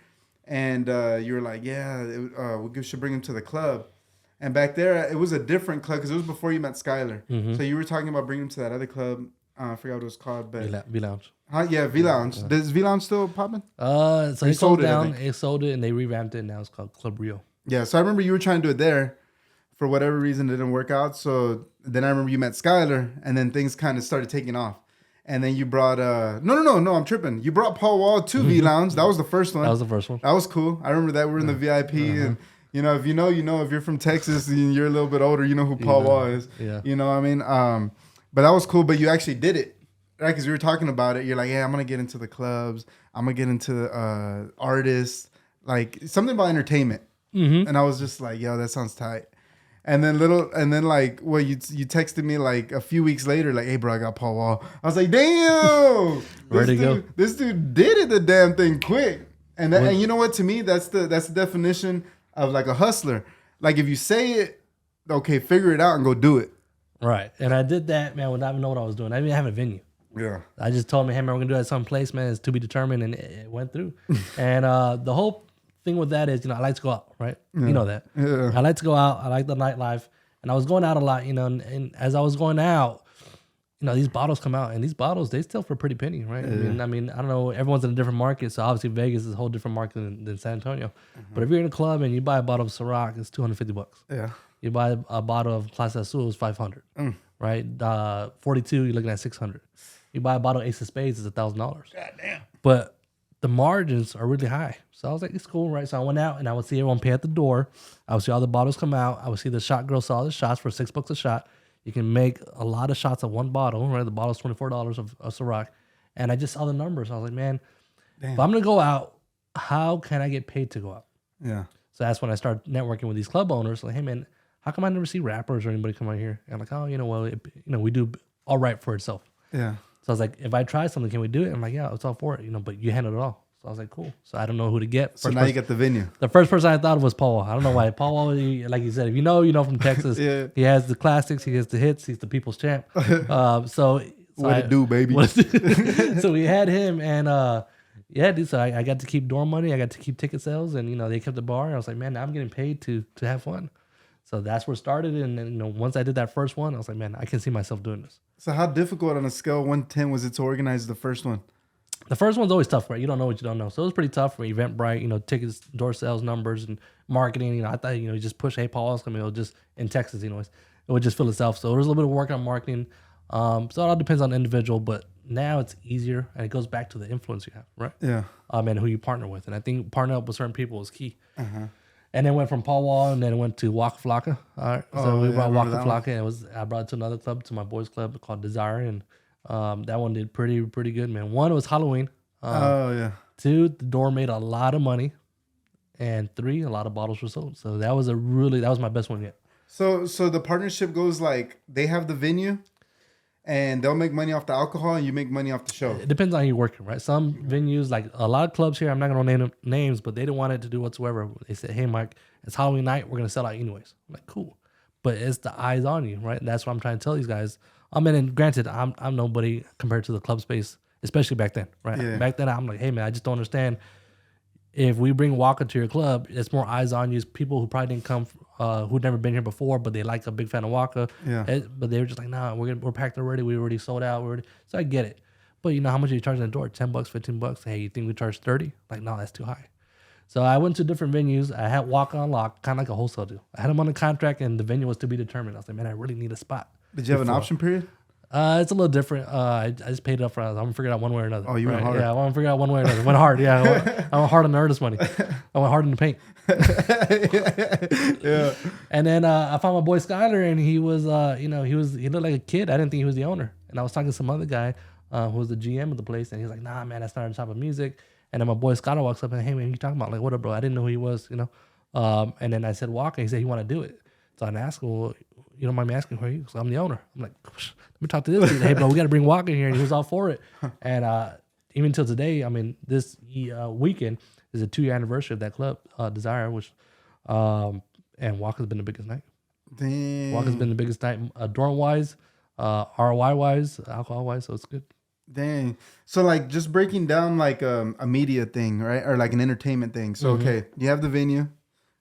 and you were like, yeah, we should bring them to the club. And back there, it was a different club because it was before you met Skylar. So you were talking about bringing him to that other club. I forgot what it was called, but V Lounge. Yeah, V Lounge. Is V Lounge still popping? So they sold it down. They sold it and they revamped it. And now it's called Club Rio. Yeah. So I remember you were trying to do it there. For whatever reason, it didn't work out. So then I remember you met Skylar, and then things kind of started taking off. And then you brought no, I'm tripping. You brought Paul Wall to V Lounge. That was the first one. That was the first one. That was cool. I remember that we were in the VIP and. If you know, if you're from Texas and you're a little bit older, you know who Paul Wall is. Yeah. You know what I mean? But that was cool. But you actually did it, right? Because we were talking about it. You're like, yeah, I'm going to get into the clubs. I'm going to get into artists. Like, something about entertainment. And I was just like, yo, that sounds tight. And then you texted me like a few weeks later, like, hey, bro, I got Paul Wall. I was like, damn. Ready to go. This dude did it the damn thing quick. And you know what? To me, that's the definition of like a hustler. Like if you say it, okay, figure it out and go do it. Right. And I did that, man, without even knowing what I was doing. I didn't even have a venue. Yeah. I just told me, hey, man, we're going to do it at some place, man. It's to be determined. And it went through. And the whole thing with that is, I like to go out, right? Yeah. You know that. Yeah. I like to go out. I like the nightlife. And I was going out a lot, and as I was going out, these bottles come out, and these bottles, they sell for a pretty penny, right? Yeah. I mean, I don't know. Everyone's in a different market, so obviously Vegas is a whole different market than San Antonio. But if you're in a club and you buy a bottle of Ciroc, it's $250. Yeah. You buy a bottle of Clase Azul, it's $500. Right? 42, you're looking at $600. You buy a bottle of Ace of Spades, it's $1,000. God damn. But the margins are really high. So I was like, it's cool, right? So I went out and I would see everyone pay at the door. I would see all the bottles come out. I would see the shot girl sell all the shots for $6 a shot. You can make a lot of shots of one bottle, right? The bottle's $24 of Ciroc. And I just saw the numbers. I was like, man, if I'm going to go out, how can I get paid to go out? Yeah. So that's when I started networking with these club owners. Like, hey, man, how come I never see rappers or anybody come out here? And I'm like, oh, we do all right for itself. Yeah. So I was like, if I try something, can we do it? I'm like, yeah, it's all for it, but you handle it all. So I was like, cool. So I don't know who to get. So now you get the venue. The first person I thought of was Paul Wall. I don't know why. Paul Wall, like you said, if you know from Texas, yeah. He has the classics, he has the hits, he's the people's champ. So what it do, baby? So we had him, and dude, so I got to keep dorm money, I got to keep ticket sales, and they kept the bar. I was like, man, now I'm getting paid to have fun. So that's where it started, and once I did that first one, I was like, man, I can see myself doing this. So how difficult on a scale of 1 to 10 was it to organize the first one? The first one's always tough, right? You don't know what you don't know. So it was pretty tough for Eventbrite, tickets, door sales numbers, and marketing. I thought, you just push, hey, Paul Wall's coming. It'll just, in Texas, it would just fill itself. So there was a little bit of work on marketing. So it all depends on the individual, but now it's easier, and it goes back to the influence you have, right? Yeah. And who you partner with. And I think partnering up with certain people is key. Uh-huh. And then went from Paul Wall, and then it went to Waka Flocka. All right. So we brought Waka Flocka, and I brought it to another club, to my boys' club called Desire, and that one did pretty good, man. One, it was Halloween. 2, the door made a lot of money, and 3, a lot of bottles were sold. So that was my best one yet. So the partnership goes like they have the venue, and they'll make money off the alcohol, and you make money off the show. It depends on how you're working, right? Some venues, like a lot of clubs here, I'm not going to name names, but they didn't want it to do whatsoever. They said, hey, Mike, it's Halloween night. We're going to sell out anyways. I'm like, cool. But it's the eyes on you, right? That's what I'm trying to tell these guys. I mean, and granted, I'm nobody compared to the club space, especially back then, right? Yeah. Back then, I'm like, hey, man, I just don't understand. If we bring Walker to your club, it's more eyes on you. It's people who probably didn't come, who'd never been here before, but they like a big fan of Walker. Yeah. But they were just like, nah, we're packed already. We already sold out. So I get it. But you know how much are you charging the door? $10, $15. Hey, you think we charge 30? Like, no, that's too high. So I went to different venues. I had Walker on lock, kind of like a wholesale deal. I had him on the contract, and the venue was to be determined. I was like, man, I really need a spot. Did you have an option period? It's a little different. I just paid it up front. I'm gonna figure it out one way or another. Oh, you went hard. Yeah, I want to figure it out one way or another. Went hard. Yeah, I went hard on the earnest money. I went hard in the paint. Yeah. And then I found my boy Skyler, and he was, he looked like a kid. I didn't think he was the owner. And I was talking to some other guy who was the GM of the place, and he's like, nah, man, that's not our type of music. And then my boy Skyler walks up and, hey, man, what you talking about? Like, what up, bro? I didn't know who he was, And then I said, Walker. He said he want to do it. So I asked him, well, you don't mind me asking who are you? So I'm the owner. I'm like, let me talk to this dude. Hey, bro, we got to bring Walker here. And he was all for it. And even till today, I mean, this weekend is a 2-year anniversary of that club, Desire, and Walker's been the biggest night. Damn. Walker's been the biggest night, dorm-wise, ROI-wise, alcohol-wise, so it's good. Dang. So like just breaking down like a media thing, right? Or like an entertainment thing. So, okay, you have the venue,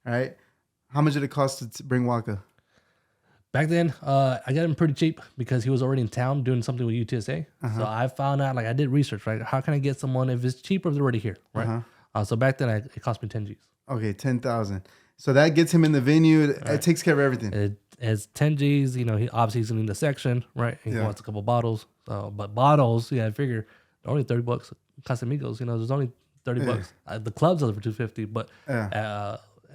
right? How much did it cost to bring Walker? Back then, I got him pretty cheap because he was already in town doing something with UTSA. So I found out, like I did research, right? How can I get someone if it's cheaper if they're already here, right? So back then, it cost me 10 G's. Okay, 10,000. So that gets him in the venue. It takes care of everything. It has 10 G's. He obviously he's in the section, right? He wants a couple bottles. But bottles, I figure they're only $30. Casamigos, there's only $30. The clubs are for $250, but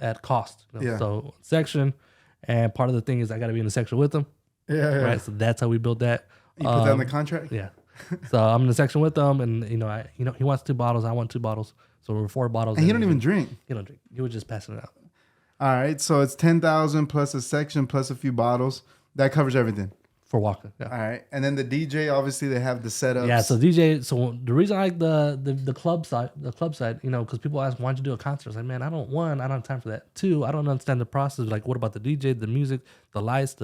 at cost. So section. And part of the thing is I got to be in the section with them. Yeah. Right. So that's how we built that. You put that in the contract? Yeah. So I'm in the section with them, and he wants 2 bottles. I want 2 bottles. So we're 4 bottles. And he don't even drink. He don't drink. He was just passing it out. All right. So it's 10,000 plus a section plus a few bottles. That covers everything. For Walker. Yeah. All right. And then the DJ, obviously they have the setups. Yeah. So DJ. So the reason I like the club side, because people ask, why'd you do a concert? I was like, man, I don't have time for that. 2, I don't understand the process. Like, what about the DJ, the music, the lights,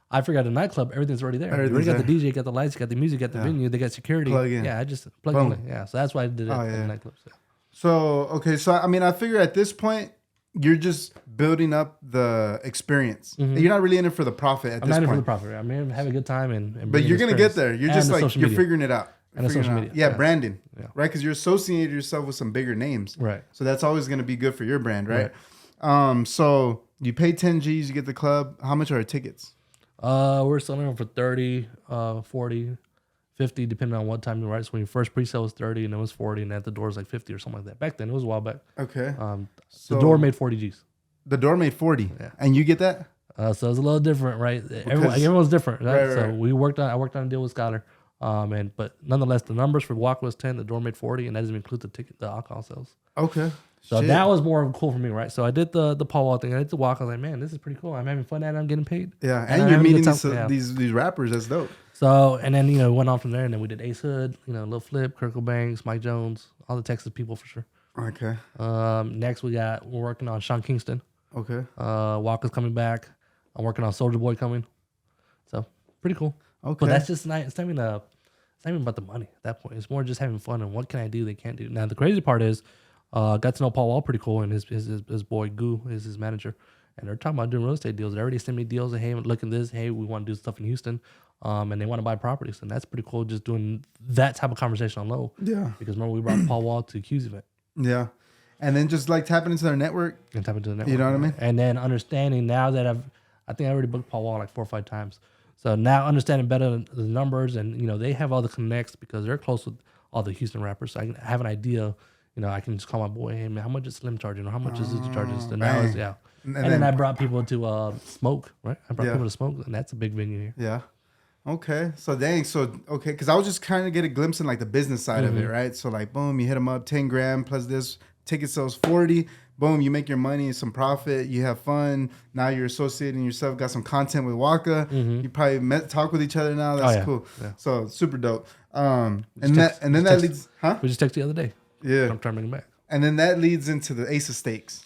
I figured at a nightclub, everything's already there. You already got the DJ, you got the lights, you got the music, you got the venue, they got security. Plug in. Yeah, I just plug in. Yeah. So that's why I did it at the nightclubs. Yeah. So, okay. So, I mean, I figure at this point, you're just building up the experience. You're not really in it for the profit at this point. I'm not in it for the profit. I'm in have a good time and but you're gonna get there. You're just like you're figuring it out. And the social media. Yeah, branding. Yeah. Right, because you're associating yourself with some bigger names. Right. So that's always gonna be good for your brand, right? So you pay 10 G's, you get the club. How much are our tickets? We're selling them for 30, 40, 50, depending on what time you write. So when your first pre-sale was 30 and it was 40 and at the door was like 50 or something like that. Back then, it was a while back. Okay. The door made 40 G's. The door made 40. Yeah. And you get that? So it's a little different, right? Everyone's different, right? So right. I worked on a deal with Skyler. But nonetheless, the numbers for Walker was 10, the door made 40, and that doesn't include the alcohol sales. Okay. So that was more cool for me, right? So I did the Paul Wall thing. I did the walk. I was like, man, this is pretty cool. I'm having fun at it. I'm getting paid. Yeah, and you're meeting these rappers. That's dope. So, and then, went on from there, and then we did Ace Hood, Lil Flip, Kirkle Banks, Mike Jones, all the Texas people for sure. Okay. Next, we're working on Sean Kingston. Okay. Walker's coming back. I'm working on Soulja Boy coming. So, pretty cool. Okay. But that's just not, it's not even about the money at that point. It's more just having fun and what can I do they can't do. Now, the crazy part is, got to know Paul Wall pretty cool, and his boy Goo is his manager. And they're talking about doing real estate deals. They already sent me deals. Hey, look at this. Hey, we want to do stuff in Houston. And they want to buy properties. And that's pretty cool just doing that type of conversation on low. Yeah. Because remember, we brought Paul Wall to Q's event. Yeah. And then just like tapping into their network. And tapping into the network. You know what I mean? And then understanding now that I think I already booked Paul Wall like 4 or 5 times. So now understanding better the numbers and, they have all the connects because they're close with all the Houston rappers. So I can have an idea. I can just call my boy, hey man, how much is Slim charging or how much is this charges? And now it's And then I brought people to Smoke, right? I brought people to Smoke, and that's a big venue here. Yeah. Okay. So dang. So okay, because I was just trying to get a glimpse in like the business side of it, right? So like, boom, you hit them up, 10 grand plus this ticket sales 40, boom, you make your money, some profit, you have fun. Now you're associating yourself, got some content with Waka. You probably talk with each other now. That's cool. Yeah. So super dope. And then that leads, We just texted the other day. Yeah. I'm trying to bring it back. And then that leads into the Ace of Steaks.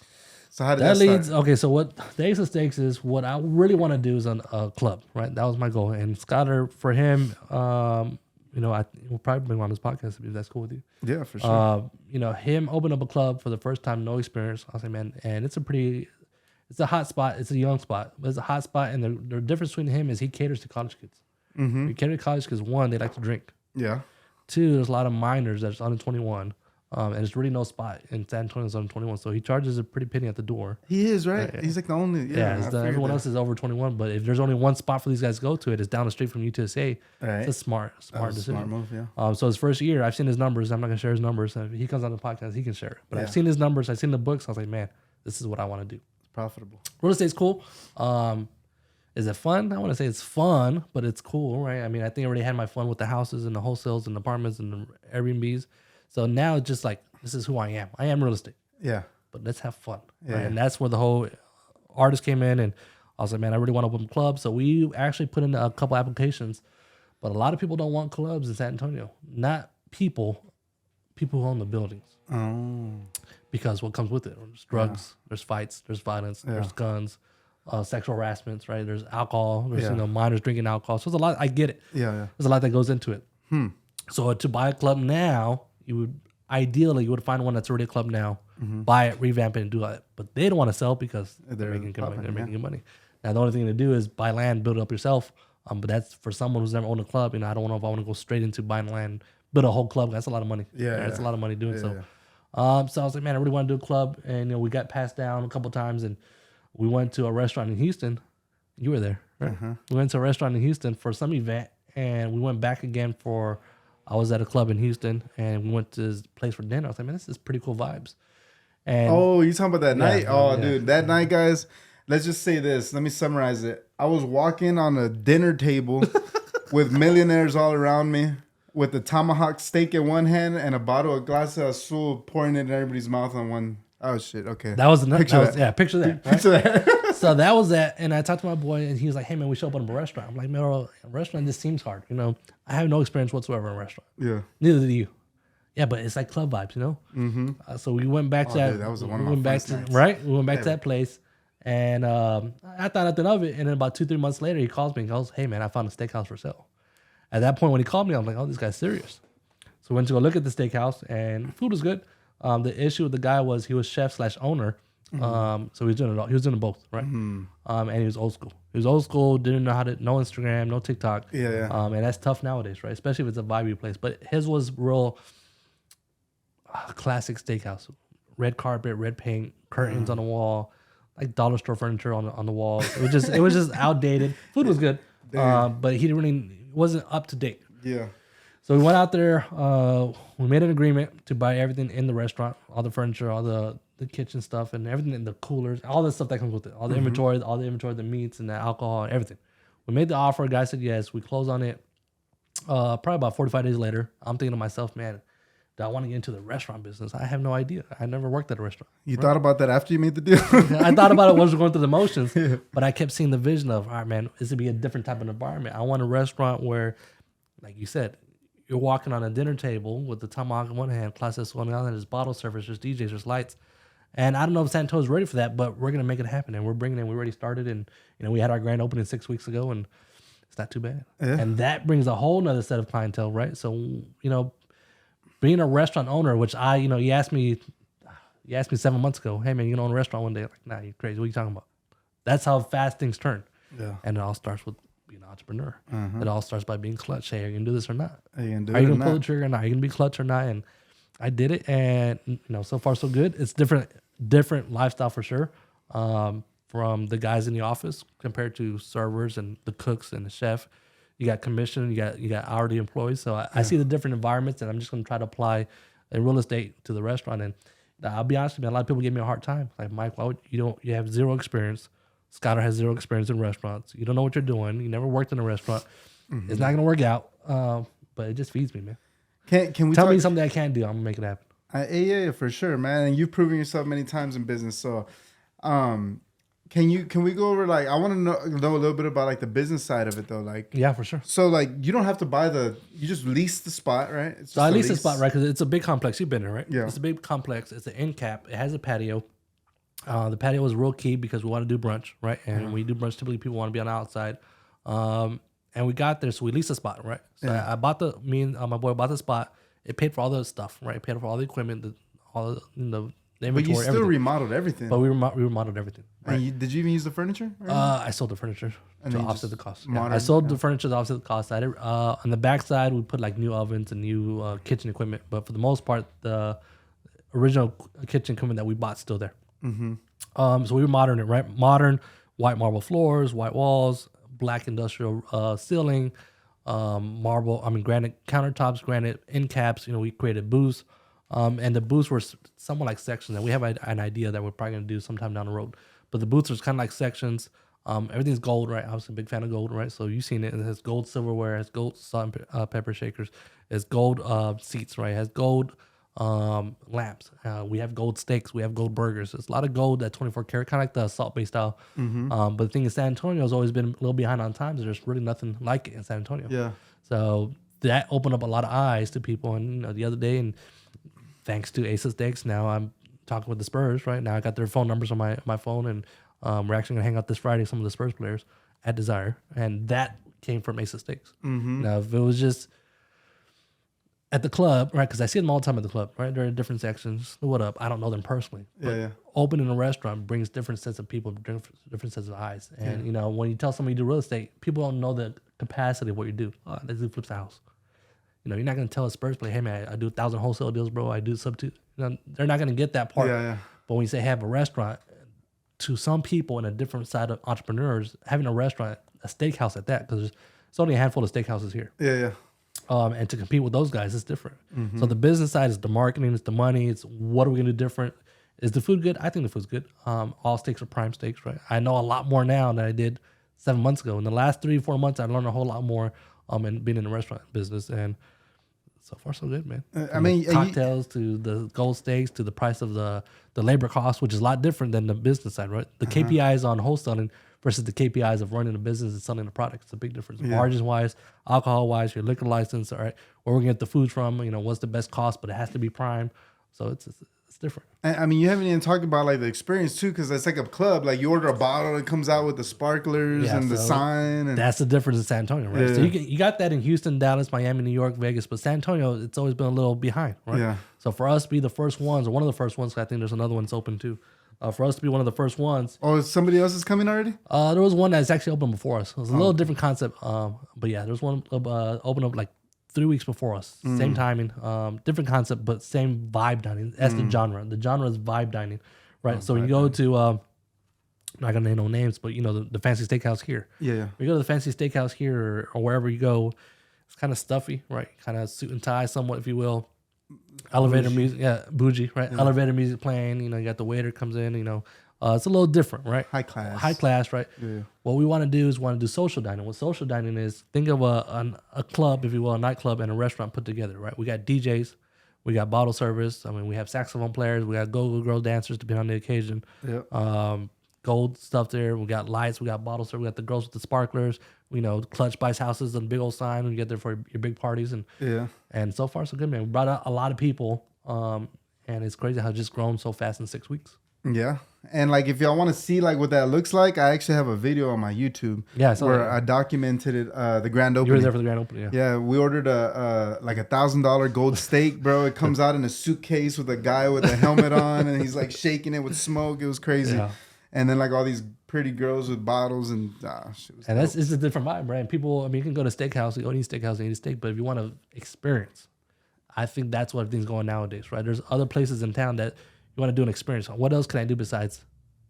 So how did that leads? start? Okay, so what the Ace of Steaks is, what I really want to do is on a club, right? That was my goal. And Scotter, for him, we'll probably bring him on this podcast if that's cool with you. Yeah, for sure. Him open up a club for the first time, no experience. I was like, man, and it's a hot spot. It's a young spot, but it's a hot spot. And the difference between him is he caters to college kids. He caters to college kids. One, they like to drink. Yeah. Two, there's a lot of minors that's under 21. And there's really no spot in San Antonio's under 21. So he charges a pretty penny at the door. He is, right? Yeah. He's like the only. Everyone else is over 21. But if there's only one spot for these guys to go to, it's down the street from UTSA. Right. It's a smart decision. Smart move, yeah. So his first year, I've seen his numbers. I'm not going to share his numbers. If he comes on the podcast, he can share it. But I've seen his numbers. I've seen the books. I was like, man, this is what I want to do. It's profitable. Real estate's cool. Is it fun? I want to say it's fun, but it's cool, right? I mean, I think I already had my fun with the houses and the wholesales and the apartments and the Airbnbs. So now it's just like, this is who I am. I am real estate. Yeah. But let's have fun. Yeah. Right? And that's where the whole artist came in. And I was like, man, I really want to open a club. So we actually put in a couple applications. But a lot of people don't want clubs in San Antonio. Not people who own the buildings. Oh. Because what comes with it? There's drugs, there's fights, there's violence, there's guns, sexual harassments, right? There's alcohol, there's minors drinking alcohol. So there's a lot. I get it. Yeah. There's a lot that goes into it. So to buy a club now, you would find one that's already a club now, buy it, revamp it, and do it. But they don't want to sell because they're making good money. Now the only thing to do is buy land, build it up yourself. But that's for someone who's never owned a club. I don't know if I want to go straight into buying land, build a whole club. That's a lot of money. That's a lot of money doing so. So I was like, man, I really want to do a club, and we got passed down a couple times, and we went to a restaurant in Houston. You were there, right? We went to a restaurant in Houston for some event, and we went back again for. I was at a club in Houston, and we went to this place for dinner. I was like, man, this is pretty cool vibes. And you talking about that night? Dude, that night, guys. Let's just say this. Let me summarize it. I was walking on a dinner table with millionaires all around me, with a tomahawk steak in one hand and a bottle of glass of azul pouring it in everybody's mouth on one. Oh shit! Okay, that was picture that. Picture that. Picture that. So that was that, and I talked to my boy, and he was like, "Hey man, we should open up a restaurant." I'm like, "Man, a restaurant just seems hard. I have no experience whatsoever in a restaurant. Yeah, neither do you. Yeah, but it's like club vibes, So we went back to that. Dude, that was one of my first nights. Right. We went back to that place, and I thought nothing of it. And then about 2-3 months later, he calls me and goes, "Hey man, I found a steakhouse for sale." At that point, when he called me, I'm like, "Oh, this guy's serious." So we went to go look at the steakhouse, and food was good. The issue with the guy was he was chef/owner. So he was doing it all. He was doing both, right? And he was old school. He was old school, didn't know no Instagram, no TikTok. Yeah. And that's tough nowadays, right? Especially if it's a vibey place. But his was real classic steakhouse. Red carpet, red paint, curtains on the wall, like dollar store furniture on the wall. It was just outdated. Food was good. But he wasn't up to date. Yeah. So we went out there. We made an agreement to buy everything in the restaurant, all the furniture, all the kitchen stuff, and everything in the coolers, all the stuff that comes with it, all the inventory, the meats and the alcohol, and everything. We made the offer. Guy said yes. We closed on it. Probably about 45 days later, I'm thinking to myself, man, do I want to get into the restaurant business? I have no idea. I never worked at a restaurant. You thought about that after you made the deal? I thought about it once going through the motions, but I kept seeing the vision of, all right, man, this would be a different type of environment. I want a restaurant where, like you said, you're walking on a dinner table with the tomahawk in one hand, classic on the other hand, there's bottle service, there's DJs, there's lights. And I don't know if San Antonio's ready for that, but we're going to make it happen. And we're bringing it in. We already started. And, we had our grand opening 6 weeks ago, and it's not too bad. Yeah. And that brings a whole nother set of clientele, right? So, being a restaurant owner, which you asked me 7 months ago, hey, man, you going to own a restaurant one day? I'm like, nah, you're crazy. What are you talking about? That's how fast things turn. Yeah. And it all starts with being an entrepreneur. It all starts by being clutch. Hey, are you going to do this or not? Are you going to pull the trigger or not? Are you going to be clutch or not? And I did it, and so far so good. It's different lifestyle for sure, from the guys in the office compared to servers and the cooks and the chef. You got commission, you got hourly employees. So I see the different environments, and I'm just going to try to apply a real estate to the restaurant. And I'll be honest with you, a lot of people give me a hard time. Like, Mike, why would you have zero experience? Scotter has zero experience in restaurants. You don't know what you're doing. You never worked in a restaurant. It's not going to work out. But it just feeds me, man. Can we tell me something I can't do? I'm gonna make it happen. Yeah, for sure, man. And you've proven yourself many times in business. So, um, can we go over like I want to know a little bit about like the business side of it though, like Yeah, for sure. so like you don't have to buy you just lease the spot, right? It's So just I a lease the lease. spot, right? Because it's a big complex. You've been there, right? Yeah. It's a big complex. It's an end cap. It has a patio. The patio is real key because we want to do brunch, right? And when we do brunch, typically people want to be on the outside. And we got there, so we leased the spot, right? So I bought me and my boy bought the spot. It paid for all the stuff, right? It paid for all the equipment, all the inventory. But you still everything. remodeled everything. But we remodeled everything. Right? And did you even use the furniture? I sold the furniture And to then you offset the just cost. modern- I sold the furniture to offset the cost. I did, on the back side, we put like new ovens and new kitchen equipment. But for the most part, the original kitchen equipment that we bought still there. Mm-hmm. So we were modern it, right? Modern, white marble floors, white walls, black industrial ceiling, granite countertops, granite end caps. You know, we created booths. And the booths were somewhat like sections. And we have an idea that we're probably going to do sometime down the road. But the booths are kind of like sections. Everything's gold, right? I was a big fan of gold, right? So you've seen it. It has gold silverware, it has gold salt and pepper shakers, it has gold seats, right? It has gold lamps. We have gold steaks. We have gold burgers. There's a lot of gold at 24 karat, kind of like the salt-based style. But the thing is, San Antonio has always been a little behind on times. There's really nothing like it in San Antonio. Yeah. So that opened up a lot of eyes to people. And you know, the other day, and thanks to Ace of Steaks, now I'm talking with the Spurs. Right now, I got their phone numbers on my phone, and we're actually gonna hang out this Friday. Some of the Spurs players at Desire, and that came from Ace of Steaks. Now, if it was just at the club, right? Because I see them all the time at the club, right? They're in different sections. What up? I don't know them personally. Yeah. Opening a restaurant brings different sets of people, different sets of eyes. And, you know, when you tell somebody you do real estate, people don't know the capacity of what you do. Oh, this dude flips a house. You know, you're not going to tell a Spurs player, hey, man, I do 1,000 wholesale deals, bro. I do substitute. You know, they're not going to get that part. Yeah. But when you say have a restaurant, to some people in a different side of entrepreneurs, having a restaurant, a steakhouse at that, because there's only a handful of steakhouses here. Yeah. And to compete with those guys, it's different. So the business side is the marketing, it's the money, it's what are we going to do different. Is the food good? I think the food's good. All steaks are prime steaks, right? I know a lot more now than I did 7 months ago. In the last 3-4 months, I learned a whole lot more and being in the restaurant business. And so far, so good, man. Cocktails to the gold steaks to the price of the labor cost, which is a lot different than the business side, right? The KPIs on wholesaling versus the KPIs of running a business and selling a product. It's a big difference. Margins wise, alcohol wise, your liquor license, all right, where we're going to get the food from, you know, what's the best cost, but it has to be prime. So it's different. I mean, you haven't even talked about like the experience too, because it's like a club. Like you order a bottle, it comes out with the sparklers and the sign. And that's the difference in San Antonio, right? Yeah. So you got that in Houston, Dallas, Miami, New York, Vegas, but San Antonio, it's always been a little behind, right? Yeah. So for us to be the first ones, or one of the first ones, I think there's another one that's open too. For us to be one of the first ones. Oh, somebody else is coming already? There was one that's actually open before us. It was a little different concept. But yeah, there's one open up like 3 weeks before us. Same timing, different concept, but same vibe dining. That's the genre. The genre is vibe dining, right? So when you go to, I'm not gonna name no names, but you know the fancy steakhouse here. Yeah. When you go to the fancy steakhouse here or wherever you go, it's kind of stuffy, right? Kind of suit and tie, somewhat, if you will. Elevator music, bougie, right? Elevator music playing. You know, you got the waiter comes in. You know, it's a little different, right? High class, right? Yeah. What we want to do is do social dining. What social dining is, think of a club, if you will, a nightclub and a restaurant put together, right? We got DJs, we got bottle service. I mean, we have saxophone players, we got go-go girl dancers depending on the occasion. Yeah. Gold stuff there. We got lights, we got bottle service, we got the girls with the sparklers. You know, Clutch Spice Houses and big old sign when you get there for your big parties. And so far so good, man. We brought out a lot of people, and it's crazy how it's just grown so fast in 6 weeks. Yeah. And like if y'all want to see like what that looks like, I actually have a video on my YouTube where I documented it, the grand opening. You were there for the grand opening, Yeah, we ordered a like $1,000 gold steak, bro. It comes out in a suitcase with a guy with a helmet on, and he's like shaking it with smoke. It was crazy. Yeah. And then like all these pretty girls with bottles and shit was and it's a different vibe, right? And people, I mean, you can go to steakhouse, you go to any steakhouse and eat a steak, but if you want to experience, I think that's what everything's going nowadays, right? There's other places in town that you want to do an experience. What else can I do besides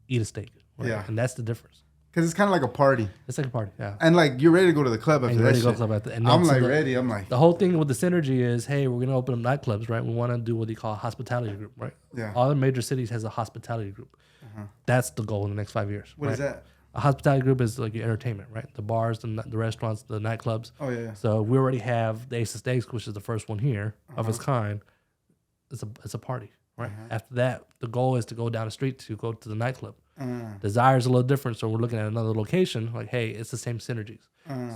eat a steak? Right? Yeah. And that's the difference. Because it's kind of like a party. It's like a party, yeah. And like you're ready to go to the club after that shit. I'm like ready. I'm like. The whole thing with the synergy is, hey, we're going to open up nightclubs, right? We want to do what they call a hospitality group, right? Yeah. All the major cities has a hospitality group. That's the goal in the next 5 years. What is that? A hospitality group is like your entertainment, right? The bars, the restaurants, the nightclubs. Oh, yeah. So we already have the Ace of Steaks, which is the first one here of its kind. it's a party, right? After that, the goal is to go down the street to go to the nightclub. Desire is a little different, so we're looking at another location. Like, hey, it's the same synergies.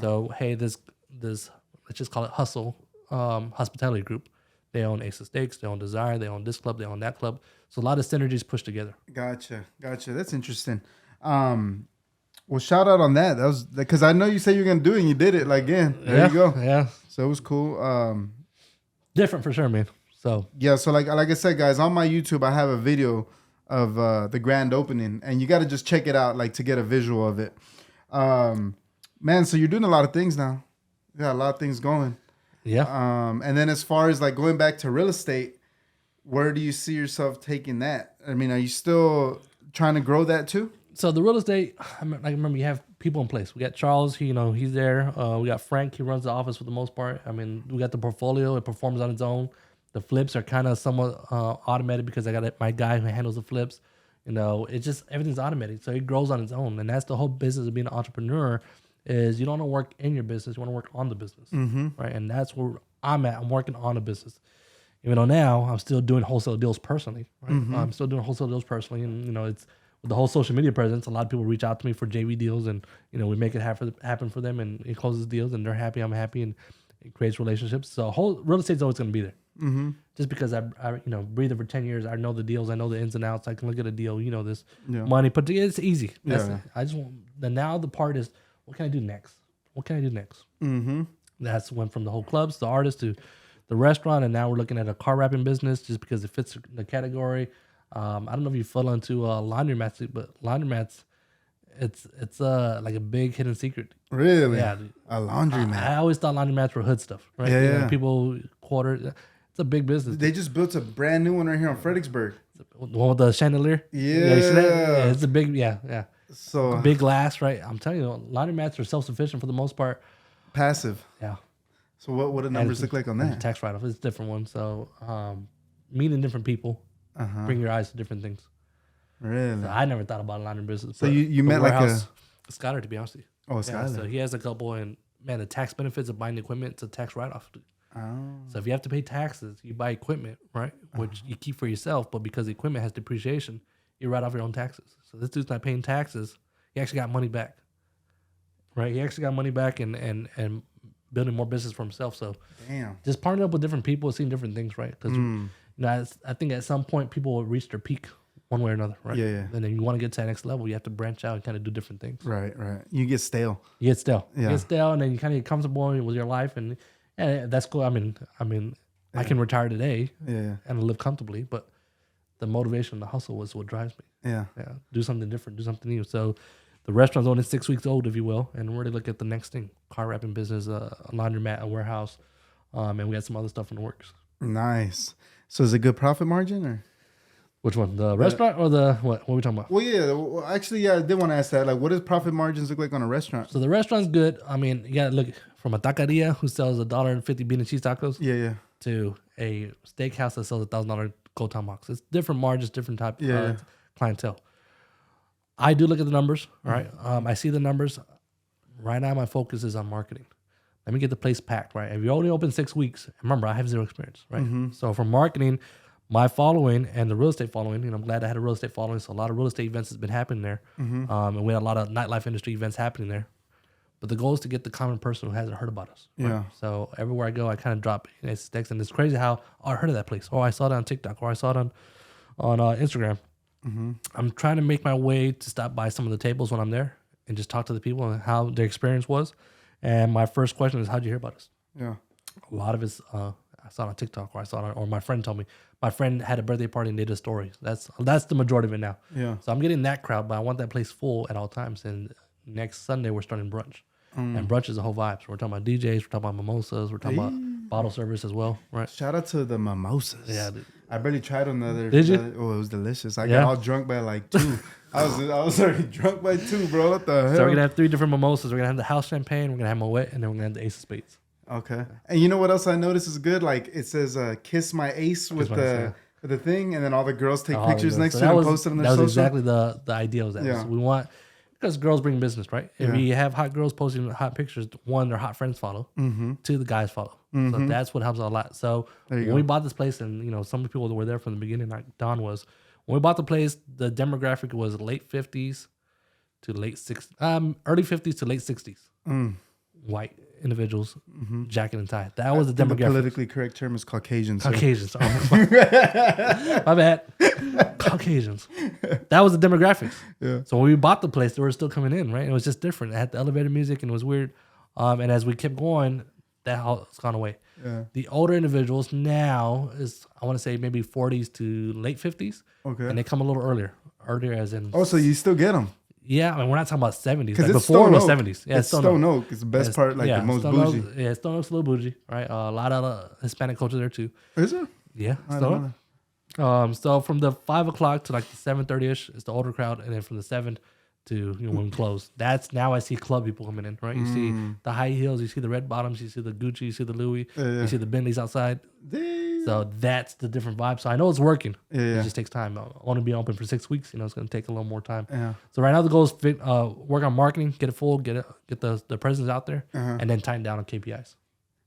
So, hey, this let's just call it Hustle Hospitality Group. They own Ace of Steaks, they own Desire, they own this club, they own that club. So a lot of synergies pushed together. Gotcha. That's interesting. Well, shout out on that. That was because I know you said you're gonna do it, and you did it. Like, again, there you go. Yeah. So it was cool. Different for sure, man. So yeah. So like I said, guys, on my YouTube, I have a video of the grand opening, and you got to just check it out, like to get a visual of it. Man, so you're doing a lot of things now. You got a lot of things going. Yeah. And then as far as like going back to real estate, where do you see yourself taking that? I mean, are you still trying to grow that too? So the real estate, I remember you have people in place. We got Charles, he's there. We got Frank, he runs the office for the most part. I mean, we got the portfolio, it performs on its own. The flips are kind of somewhat automated because I got my guy who handles the flips. It's just everything's automated, so it grows on its own. And that's the whole business of being an entrepreneur. Is you don't want to work in your business, you want to work on the business, right? And that's where I'm at. I'm working on a business. Even though now I'm still doing wholesale deals personally, right? I'm still doing wholesale deals personally, and it's with the whole social media presence. A lot of people reach out to me for JV deals, and we make it happen for them, and it closes deals, and they're happy, I'm happy, and it creates relationships. So whole real estate's always going to be there. Just because I breathed it for 10 years, I know the deals, I know the ins and outs. I can look at a deal, this money put together. It's easy. I just want now the part is, what can I do next? What can I do next? That's went from the whole clubs, the artists, to the restaurant, and now we're looking at a car wrapping business just because it fits the category. I don't know if you fell into laundromats, but laundromats, it's like a big hidden secret. Really? Yeah. A laundromat. I always thought laundromats were hood stuff, right? Yeah. People quarter. It's a big business. They just built a brand new one right here on Fredericksburg. The one with the chandelier? Yeah. You see that? Yeah, it's a big, yeah. So big glass, right? I'm telling you, laundromats are self-sufficient for the most part. Passive. Yeah. So what do numbers look like on that? Tax write-off. It's a different one. So meeting different people, bring your eyes to different things. Really? So I never thought about a laundry business. So you met like a Skyler, to be honest with you. Oh, Skyler. So he has a couple, and man, the tax benefits of buying equipment, it's a tax write-off. Oh. So if you have to pay taxes, you buy equipment, right? Which you keep for yourself, but because the equipment has depreciation, you write off your own taxes. So this dude's not paying taxes. He actually got money back, right? He actually got money back and building more business for himself. So damn, just partnering up with different people, seeing different things, right? Because I think at some point people will reach their peak one way or another, right? Yeah. And then you want to get to that next level, you have to branch out and kind of do different things. Right. You get stale. You get stale. Yeah. You get stale, and then you kind of get comfortable with your life, and that's cool. I mean, I can retire today, and live comfortably, but the motivation, the hustle was what drives me. Yeah. Do something different, do something new. So the restaurant's only 6 weeks old, if you will, and we're really look at the next thing: car wrapping business, a laundromat, a warehouse, and we got some other stuff in the works. Nice. So is it good profit margin or? Which one? The restaurant or the what? What are we talking about? Well, yeah. Actually, I did want to ask that. Like, what does profit margins look like on a restaurant? So the restaurant's good. I mean, you got to look from a taqueria who sells $1.50 bean and cheese tacos. Yeah. To a steakhouse that sells $1,000 cold tomahawks. It's different margins, different type clientele. I do look at the numbers. All right. I see the numbers. Right now, my focus is on marketing. Let me get the place packed. Right. If you only open 6 weeks, remember I have zero experience. Right. So for marketing, my following and the real estate following, I'm glad I had a real estate following. So a lot of real estate events has been happening there. And we had a lot of nightlife industry events happening there. But the goal is to get the common person who hasn't heard about us. Right? Yeah. So everywhere I go, I kind of drop text, and it's crazy how I heard of that place. I saw it on TikTok, or I saw it on Instagram. I'm trying to make my way to stop by some of the tables when I'm there and just talk to the people and how their experience was. And my first question is, how'd you hear about us? Yeah. A lot of it's I saw it on TikTok, or I saw it or my friend told me. My friend had a birthday party and did a story. That's the majority of it now. Yeah. So I'm getting that crowd, but I want that place full at all times. And next Sunday we're starting brunch. And brunch is a whole vibe. So we're talking about DJs, we're talking about mimosas, we're talking about bottle service as well, right? Shout out to the mimosas. Yeah, dude. I barely tried them the other. Did you? Oh, it was delicious. I got all drunk by like 2. I was already drunk by 2, bro. What the hell? So we're gonna have 3 different mimosas. We're gonna have the house champagne, we're gonna have Moet, and then we're gonna have the Ace of Spades. Okay. And you know what else I noticed is good? Like it says "Kiss My Ace" with the thing, and then all the girls take pictures next to it and post it on their social. That was exactly the idea of that. Yeah. So we want Because girls bring business, right? If Yeah. you have hot girls posting hot pictures, one, their hot friends follow. Two, the guys follow. So that's what helps a lot. So when we bought this place, and some people that were there from the beginning, like Don was, when we bought the place, the demographic was late 50s to late 60s, early 50s to late 60s. White individuals, jacket and tie. That was the demographic. The politically correct term is Caucasian. Caucasians. Oh, my bad. Caucasians. That was the demographics. Yeah. So when we bought the place, they were still coming in, right? It was just different. It had the elevator music and it was weird. And as we kept going, that house gone away. Yeah. The older individuals now is, I want to say, maybe 40s to late 50s. Okay. And they come a little earlier as in. Oh, so you still get them? Yeah, I mean, we're not talking about 70s. Like it's before it was Stone Oak. 70s. Yeah, it's Stone Oak. It's the best part, like the most Stone bougie. Oak, yeah, Stone Oak's a little bougie, right? A lot of Hispanic culture there too. Is it? Yeah, I Stone don't know. So from the 5 o'clock to like the 7:30ish is the older crowd, and then from the 7 to when we close, that's now I see club people coming in, right? You see the high heels, you see the red bottoms, you see the Gucci, you see the Louis, you see the Bentleys outside. Damn. So that's the different vibe. So I know it's working. Yeah. It just takes time. I want to be open for 6 weeks. It's going to take a little more time. Yeah. So right now the goal is work on marketing, get it full, get the presence out there, and then tighten down on KPIs.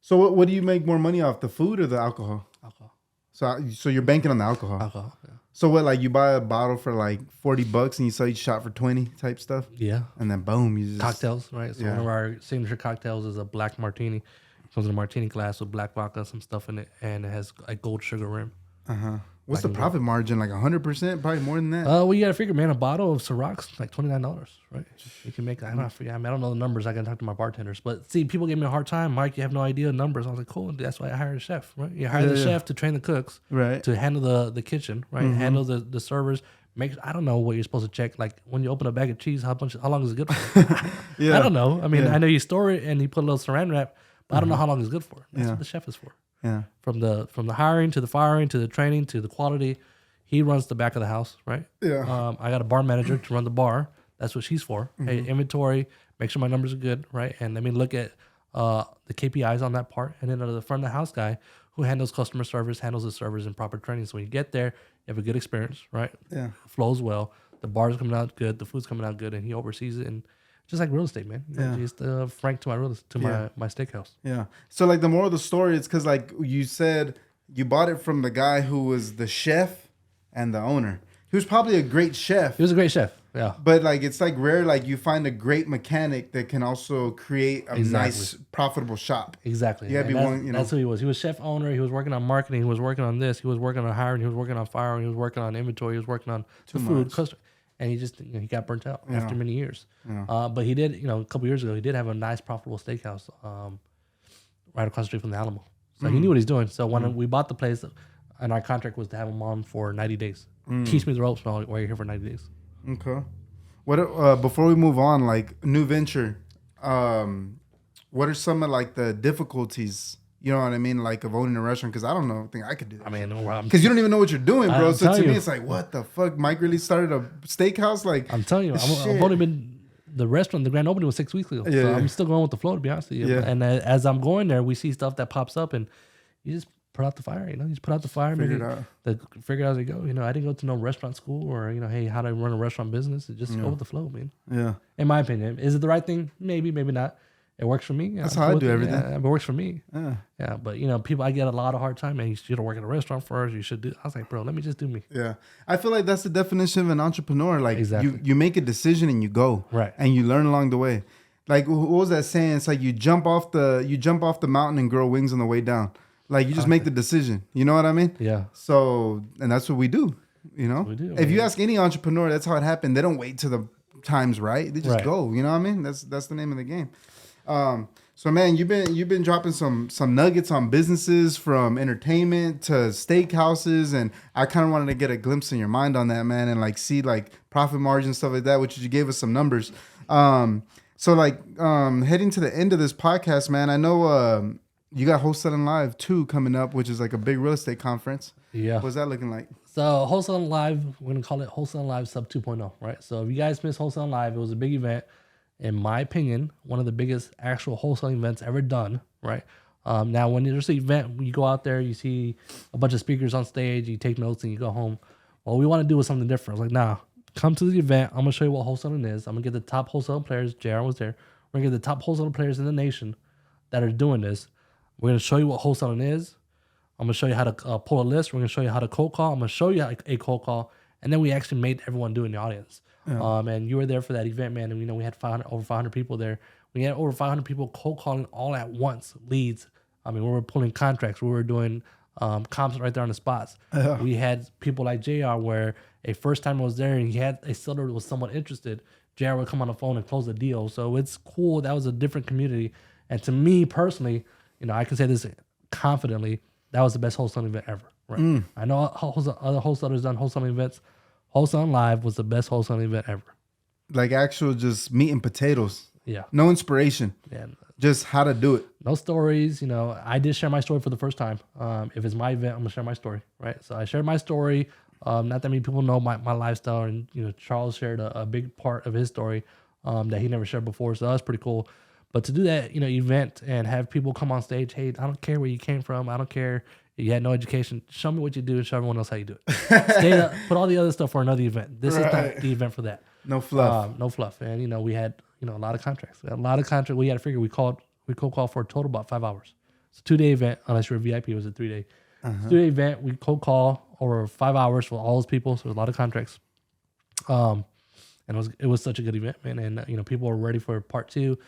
So what do you make more money off, the food or the alcohol? Alcohol. So you're banking on the alcohol. Alcohol. Yeah. So what, like you buy a bottle for like $40 and you sell each shot for 20 type stuff? Yeah. And then boom, you just Cocktails, right? So one of our signature cocktails is a black martini. Comes in a martini glass with black vodka, some stuff in it, and it has a gold sugar rim. What's the profit margin? Like 100%? Probably more than that. Well, you got to figure, man, a bottle of Ciroc's like $29, right? You can make, I don't know the numbers. I got to talk to my bartenders. But see, people give me a hard time. Mike, you have no idea numbers. I was like, cool. That's why I hired a chef, right? You hire the chef to train the cooks, right? To handle the kitchen, right? Handle the servers. I don't know what you're supposed to check. Like when you open a bag of cheese, how long is it good for? I don't know. I mean, I know you store it and you put a little saran wrap, but I don't know how long it's good for. That's what the chef is for. Yeah. From the hiring to the firing to the training to the quality, he runs the back of the house, right? Yeah. I got a bar manager to run the bar. That's what she's for. Hey, inventory, make sure my numbers are good, right? And let me look at the KPIs on that part. And then the front of the house guy who handles customer service, handles the servers and proper training. So when you get there, you have a good experience, right? Yeah. It flows well. The bar's coming out good. The food's coming out good, and he oversees it. And just like real estate, man. He's the Frank to my steakhouse. Yeah. So like the moral of the story is because like you said, you bought it from the guy who was the chef and the owner. He was probably a great chef. He was a great chef. Yeah. But like it's like rare, like you find a great mechanic that can also create a nice, profitable shop. Exactly. You gotta be one, That's who he was. He was chef owner. He was working on marketing. He was working on this. He was working on hiring. He was working on firing. He was working on inventory. He was working on the food. And he just he got burnt out after many years. Yeah. But he did, a couple years ago, he did have a nice, profitable steakhouse right across the street from the Alamo. So he knew what he's doing. So when we bought the place, and our contract was to have him on for 90 days. Teach me the ropes while you're here for 90 days. Okay. What before we move on, like new venture, what are some of like the difficulties? You know what I mean? Like of owning a restaurant, because I don't think I could do that. I mean, because you don't even know what you're doing, bro. So to me, you. it's like, what the fuck? Mike really started a steakhouse? Like, I'm telling you, I've only been the restaurant. The grand opening was 6 weeks ago, so I'm still going with the flow. To be honest with you, and as I'm going there, we see stuff that pops up, and you just put out the fire. You just put out the fire. Figure it out as you go. I didn't go to no restaurant school or hey, how to run a restaurant business. It just go with the flow, man. Yeah. In my opinion, is it the right thing? Maybe, maybe not. It works for me. That's how I do everything. Yeah, it works for me. Yeah. But people, I get a lot of hard time. Man, you should work in a restaurant first. You should do. I was like, bro, let me just do me. Yeah. I feel like that's the definition of an entrepreneur. Like you make a decision and you go. Right. And you learn along the way. Like what was that saying? It's like you jump off the mountain and grow wings on the way down. Like you just make the decision. You know what I mean? Yeah. So and that's what we do. We do. If you ask any entrepreneur, that's how it happened. They don't wait till the time's right. They just go. You know what I mean? That's the name of the game. So man, you've been dropping some nuggets on businesses from entertainment to steakhouses, and I kind of wanted to get a glimpse in your mind on that, man, and like see like profit margins, stuff like that, which you gave us some numbers. So like heading to the end of this podcast, man, I know you got Wholesaling Live 2 coming up, which is like a big real estate conference. Yeah. What's that looking like? So Wholesaling Live, we're gonna call it Wholesaling Live Sub 2.0, right? So if you guys missed Wholesaling Live, it was a big event. In my opinion, one of the biggest actual wholesaling events ever done, right? Now, when there's an event, you go out there, you see a bunch of speakers on stage, you take notes, and you go home. What we want to do is something different. I was like, nah, come to the event. I'm gonna show you what wholesaling is. I'm gonna get the top wholesale players. JR was there. We're gonna get the top wholesale players in the nation that are doing this. We're gonna show you what wholesaling is. I'm gonna show you how to pull a list. We're gonna show you how to cold call. I'm gonna show you a cold call, and then we actually made everyone do it in the audience. Yeah. And you were there for that event, man. And we had over 500 people there. We had over 500 people cold calling all at once, leads. I mean, we were pulling contracts. We were doing comps right there on the spots. Yeah. We had people like JR where a first timer was there and he had a seller that was somewhat interested. JR would come on the phone and close the deal. So it's cool. That was a different community. And to me personally, I can say this confidently, that was the best wholesaling event ever. Right? I know other wholesalers done wholesaling events. Wholesaling Live was the best wholesaling event ever. Like actual just meat and potatoes. Yeah. No inspiration. Yeah. Just how to do it. No stories. I did share my story for the first time. If it's my event, I'm going to share my story. Right. So I shared my story. Not that many people know my lifestyle. And, Charles shared a big part of his story that he never shared before. So that was pretty cool. But to do that, event and have people come on stage, hey, I don't care where you came from. I don't care. You had no education. Show me what you do and show everyone else how you do it. Stay up, put all the other stuff for another event. This is the event for that. No fluff. No fluff. And, we had, a lot of contracts. We had to figure we cold call for a total about 5 hours. It's a 2-day event. Unless you're a VIP, it was a 3-day. It's a 3-day event. We cold call over 5 hours for all those people. So there's a lot of contracts. And it was such a good event, man. And, people were ready for part 2.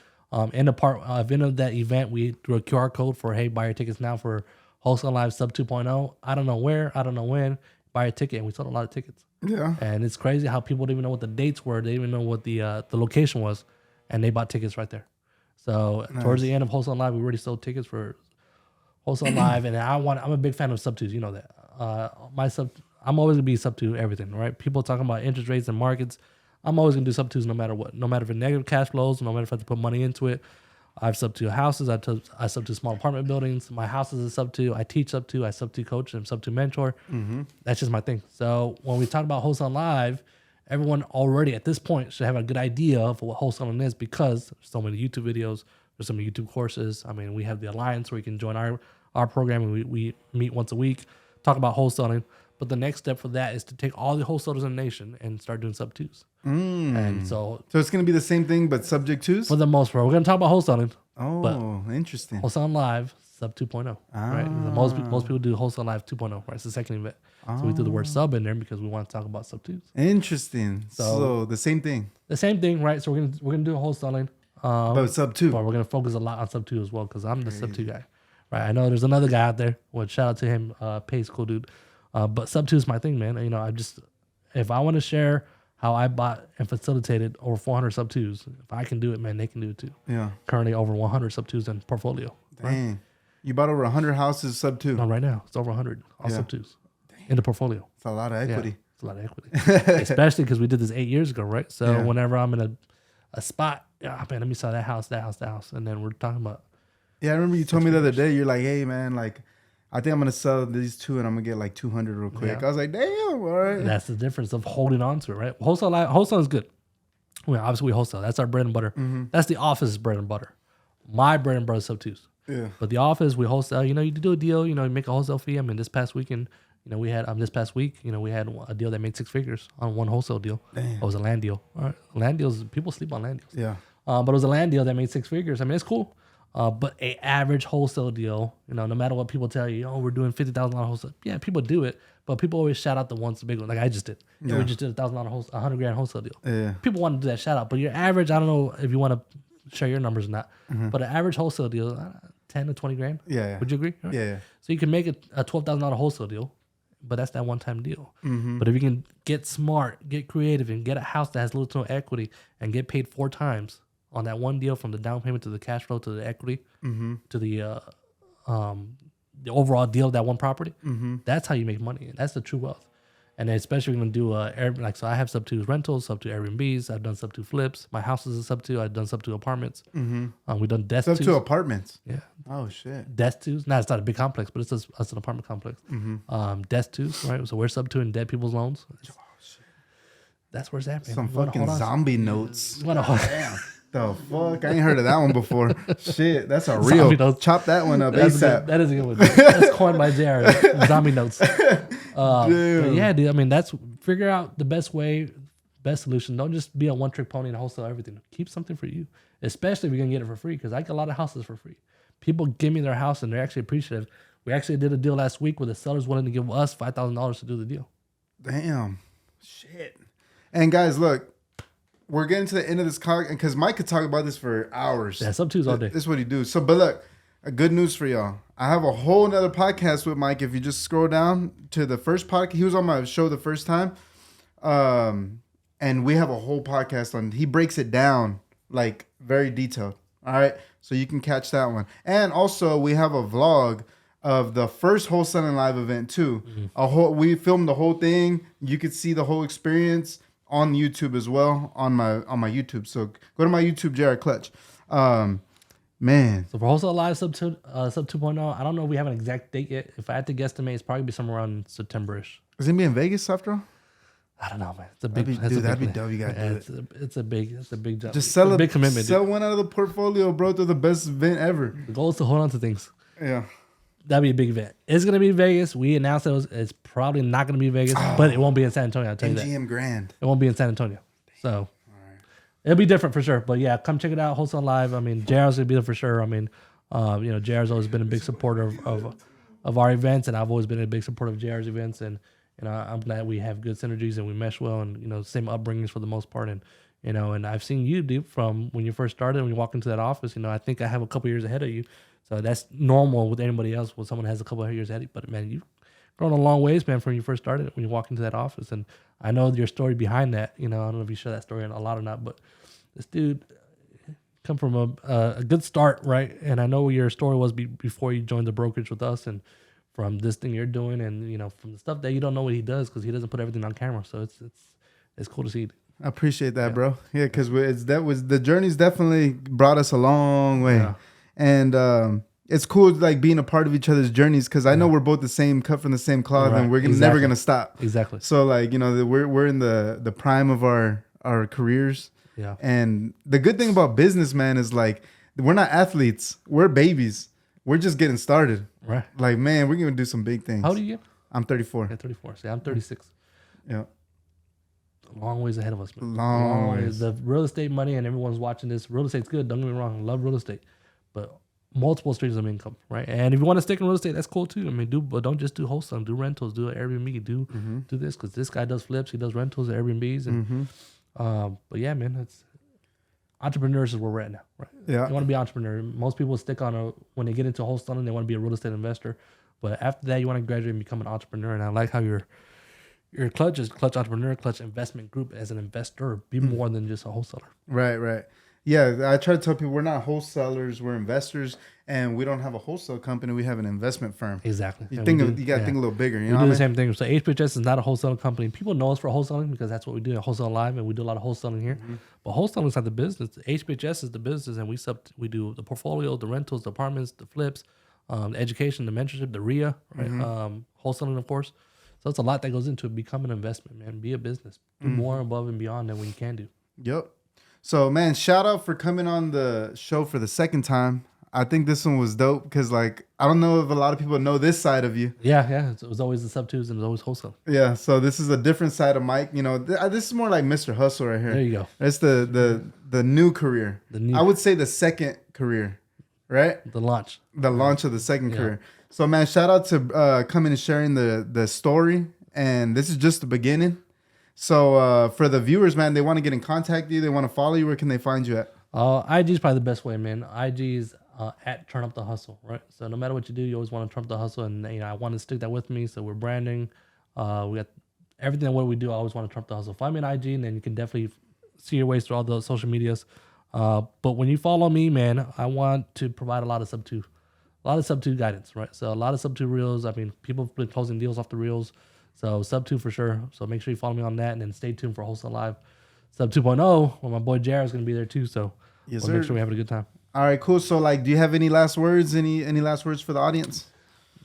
In the part end of that event, we threw a QR code for, hey, buy your tickets now for Wholesale Live Sub 2.0. I don't know where, I don't know when. Buy a ticket, and we sold a lot of tickets. Yeah. And it's crazy how people didn't even know what the dates were. They didn't even know what the location was, and they bought tickets right there. So towards the end of Wholesale Live, we already sold tickets for Wholesale Live, and I'm a big fan of Sub 2s. You know that. I'm always gonna be Sub 2 everything, right? People talking about interest rates and markets. I'm always gonna do Sub 2s no matter what. No matter if it's negative cash flows, no matter if I have to put money into it. I've Sub 2 houses. I Sub 2 small apartment buildings. My house is a Sub 2. I teach Sub 2. I Sub 2 coach and Sub 2 mentor. Mm-hmm. That's just my thing. So when we talk about Wholesale Live, everyone already at this point should have a good idea of what wholesaling is because there's so many YouTube videos. There's so many YouTube courses. I mean, we have the Alliance where you can join our program and we meet once a week, talk about wholesaling. But the next step for that is to take all the wholesalers in the nation and start doing Sub 2s. And so it's going to be the same thing, but subject 2s? For the most part. We're going to talk about wholesaling. Oh, interesting. Wholesaling Live, Sub 2.0. Right? Most people do Wholesale Live 2.0. Right? It's the second event. So we threw the word sub in there because we want to talk about Sub 2s. Interesting. So the same thing. The same thing, right? So we're gonna do a wholesaling. But Sub 2. But we're going to focus a lot on Sub 2 as well because I'm the Sub 2 guy. Right? I know there's another guy out there. Well, shout out to him. Pace, cool dude. But Sub 2 is my thing, man. If I want to share how I bought and facilitated over 400 Sub 2s, if I can do it, man, they can do it too. Yeah. Currently over 100 Sub 2s in portfolio. Dang. Right? You bought over 100 houses Sub 2? No, right now. It's over 100 Sub 2s in the portfolio. It's a lot of equity. Yeah, it's a lot of equity. Especially because we did this 8 years ago, right? So whenever I'm in a spot, man, let me sell that house. And then we're talking about. Yeah, I remember you told me the other day, you're like, hey, man, I think I'm going to sell these 2 and I'm going to get 200 real quick. Yeah. I was like, damn, all right. That's the difference of holding on to it, right? Wholesale is good. Obviously, we wholesale. That's our bread and butter. Mm-hmm. That's the office's bread and butter. My bread and butter is Sub 2s. Yeah. But the office, we wholesale. You do a deal, you make a wholesale fee. I mean, this past weekend, we had this past week, we had a deal that made 6 figures on one wholesale deal. Damn. It was a land deal. All right. Land deals, people sleep on land deals. Yeah. But it was a land deal that made 6 figures. I mean, it's cool. But a average wholesale deal, no matter what people tell you, we're doing $50,000 wholesale. Yeah, people do it, but people always shout out the ones, the big one, like I just did. Yeah. We just did $100,000 wholesale deal. Yeah. People want to do that shout out, but your average, I don't know if you want to share your numbers or not, but an average wholesale deal, 10 to 20 grand. Yeah. Would you agree? Right? Yeah. So you can make a $12,000 wholesale deal, but that's that one-time deal. Mm-hmm. But if you can get smart, get creative, and get a house that has little to no equity and get paid 4 times on that one deal, from the down payment to the cash flow to the equity to the overall deal of that one property, that's how you make money. That's the true wealth. And especially when you do so I have Sub 2 rentals, Sub 2 Airbnbs. I've done Sub 2 flips. My house is a Sub 2. I've done Sub 2 apartments. We've done desk Sub 2 apartments. Yeah. Oh shit. Desk 2s. Nah, it's not a big complex, but it's an apartment complex. Desk 2s, right? So we're Sub 2 in dead people's loans. Oh shit. That's where it's at, man. Some fucking zombie notes. Damn. The fuck? I ain't heard of that one before. Shit, that's a real. Chop that one up ASAP. That is a good one. That's coined by JR. Zombie notes. But yeah, dude. I mean, figure out the best way best solution. Don't just be a one-trick pony and wholesale everything. Keep something for you, especially if you're gonna get it for free. Because I get a lot of houses for free. People give me their house and they're actually appreciative. We actually did a deal last week where the seller's willing to give us $5,000 to do the deal. Damn, shit. And guys, look, we're getting to the end of this because Mike could talk about this for hours. Yeah, sub twos all day. This is what he do. So, but look, good news for y'all. I have a whole nother podcast with Mike. If you just scroll down to the first podcast, he was on my show the first time. And we have a whole podcast on, he breaks it down like very detailed. All right. So you can catch that one. And also we have a vlog of the first Wholesaling Live event too. We filmed the whole thing. You could see the whole experience on YouTube as well on my YouTube. So go to my YouTube, Jared Clutch. Man. So for Wholesale Live sub 2.0, I don't know if we have an exact date yet. If I had to guesstimate, it's probably be somewhere around September-ish. Is it gonna be in Vegas after all? I don't know, man. It's a big. That'd be dope. You gotta do it. It's a big job. Just sell a big commitment. Sell one out of the portfolio, bro. To the best event ever. The goal is to hold on to things. Yeah. That'd be a big event. It's gonna be Vegas. We announced it's probably not gonna be Vegas, but it won't be in San Antonio. I'll tell you that. MGM Grand. It won't be in San Antonio. So it'll be different for sure. But yeah, come check it out. Wholesale Live. I mean, JR's gonna be there for sure. I mean, JR's always been a big supporter of our events, and I've always been a big supporter of JR's events, and I'm glad we have good synergies and we mesh well, and same upbringings for the most part, and and I've seen you, dude, from when you first started. When you walk into that office, I think I have a couple years ahead of you, so that's normal with anybody else when someone has a couple of years ahead of you. But man, you've grown a long ways, man, from when you first started. When you walk into that office, and I know your story behind that. I don't know if you share that story a lot or not, but this dude come from a good start, right? And I know what your story was before you joined the brokerage with us, and from this thing you're doing, and from the stuff that you don't know what he does because he doesn't put everything on camera. So it's cool to see. I appreciate that, bro. Yeah, because the journey's definitely brought us a long way, and it's cool like being a part of each other's journeys because I know we're both the same, cut from the same cloth, and we're never gonna stop. Exactly. So like we're in the prime of our careers. Yeah. And the good thing about business, man, is like we're not athletes. We're babies. We're just getting started. Right. Like, man, we're going to do some big things. How old are you? I'm 34. Yeah, 34. See, I'm 36. Yeah. Long ways ahead of us, man. Long ways. The real estate money, and everyone's watching this. Real estate's good. Don't get me wrong. I love real estate. But multiple streams of income, right? And if you want to stick in real estate, that's cool too. I mean, but don't just do wholesaling. Do rentals. Do Airbnb. Do this because this guy does flips. He does rentals, Airbnbs. And, but yeah, man, it's entrepreneurs is where we're at now, right? Yeah. You want to be an entrepreneur. Most people stick on when they get into wholesaling, they want to be a real estate investor. But after that, you want to graduate and become an entrepreneur. And I like how your Clutch is Clutch Entrepreneur, Clutch Investment Group as an investor. Be more than just a wholesaler. Right. Yeah, I try to tell people we're not wholesalers, we're investors, and we don't have a wholesale company. We have an investment firm. Exactly. You got to think a little bigger. You we know do the same thing. So HPHS is not a wholesale company. People know us for wholesaling because that's what we do at Wholesale Live, and we do a lot of wholesaling here. But wholesaling is not the business. HPHS is the business, and we do the portfolio, the rentals, the apartments, the flips, the education, the mentorship, the RIA, right? Wholesaling, of course. So it's a lot that goes into it. Become an investment, man. Be a business. Do more above and beyond than what you can do. Yep. So, man, shout out for coming on the show for the second time. I think this one was dope because, like, I don't know if a lot of people know this side of you. Yeah. It was always the sub twos and it was always wholesale. Yeah. So this is a different side of Mike. This is more like Mr. Hustle right here. There you go. It's the new career. I would say the second career, right? The launch of the second career. So, man, shout out to coming and sharing the story. And this is just the beginning. So for the viewers, man, they want to get in contact with you. They want to follow you. Where can they find you at? IG is probably the best way, man. IG is at Turn Up the Hustle, right? So no matter what you do, you always want to turn up the hustle. And I want to stick that with me. So we're branding. We got everything what we do. I always want to turn up the hustle. Find me on IG, and then you can definitely see your ways through all the social medias. But when you follow me, man, I want to provide a lot of sub two guidance, right? So a lot of sub two reels. I mean, people have been closing deals off the reels. So sub 2 for sure. So make sure you follow me on that, and then stay tuned for Wholesale Live sub 2.0, where my boy Jared is going to be there too. So we'll make sure we have a good time. All right, cool. So like, do you have any last words? Any last words for the audience?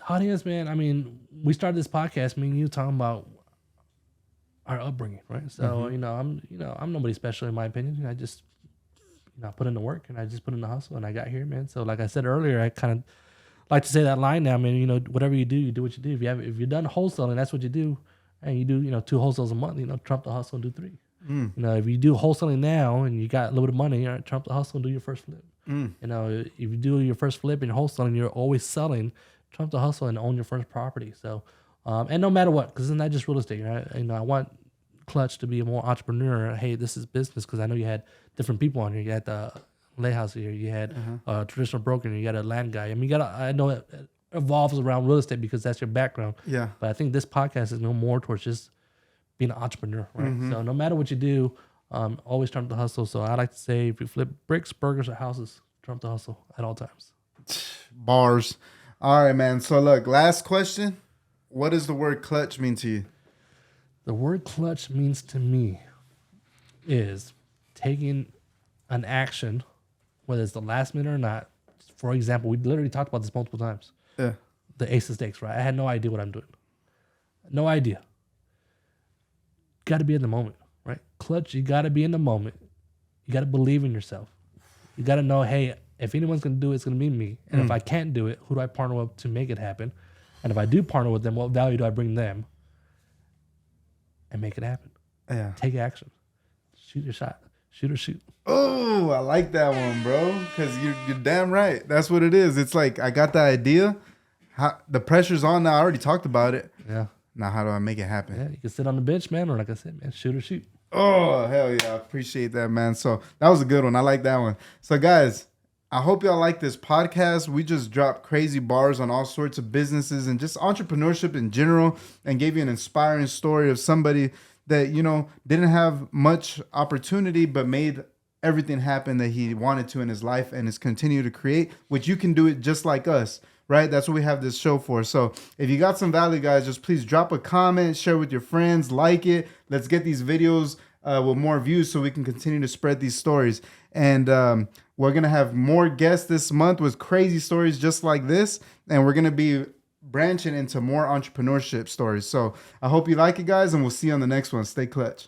Audience, man. I mean, we started this podcast, me and you, talking about our upbringing, right? So I'm nobody special in my opinion. I just put in the work, and I just put in the hustle, and I got here, man. So like I said earlier, I kind of like to say that line now, man. Whatever you do what you do. If you're done wholesaling, that's what you do, and you do 2 wholesales a month. Trump the hustle and do 3. You know, if you do wholesaling now and you got a little bit of money, all right, trump the hustle and do your first flip. You know, if you do your first flip and wholesaling, you're always selling, trump the hustle and own your first property. So, and no matter what, because it's not just real estate, right? You know, I want Clutch to be a more entrepreneur. Hey, this is business, because I know you had different people on here. You had the lay house here, you had a traditional broker, and you got a land guy. I mean, I know it evolves around real estate because that's your background. Yeah. But I think this podcast is no more towards just being an entrepreneur, right? So no matter what you do, always trump the hustle. So I like to say, if you flip bricks, burgers, or houses, trump the hustle at all times. Bars. All right, man. So look, last question. What does the word clutch mean to you? The word clutch means to me is taking an action, whether it's the last minute or not. For example, we literally talked about this multiple times. Yeah. The ace of stakes, right? I had no idea what I'm doing. No idea. Got to be in the moment, right? Clutch, you got to be in the moment. You got to believe in yourself. You got to know, hey, if anyone's going to do it, it's going to be me. And if I can't do it, who do I partner with to make it happen? And if I do partner with them, what value do I bring them? And make it happen. Yeah. Take action. Shoot your shot. Shoot or shoot. Oh, I like that one, bro. Because you're damn right. That's what it is. It's like, I got the idea. The pressure's on now. I already talked about it. Yeah. Now, how do I make it happen? Yeah, you can sit on the bench, man. Or like I said, man, shoot or shoot. Oh, hell yeah. I appreciate that, man. So that was a good one. I like that one. So, guys, I hope y'all like this podcast. We just dropped crazy bars on all sorts of businesses and just entrepreneurship in general, and gave you an inspiring story of somebody that, you know, didn't have much opportunity but made everything happen that he wanted to in his life, and is continue to create, which you can do it just like us, right? That's what we have this show for. So if you got some value, guys, just please drop a comment, share with your friends, like it. Let's get these videos with more views so we can continue to spread these stories. And we're going to have more guests this month with crazy stories just like this. And we're going to be branching into more entrepreneurship stories. So I hope you like it, guys, and we'll see you on the next one. Stay clutch.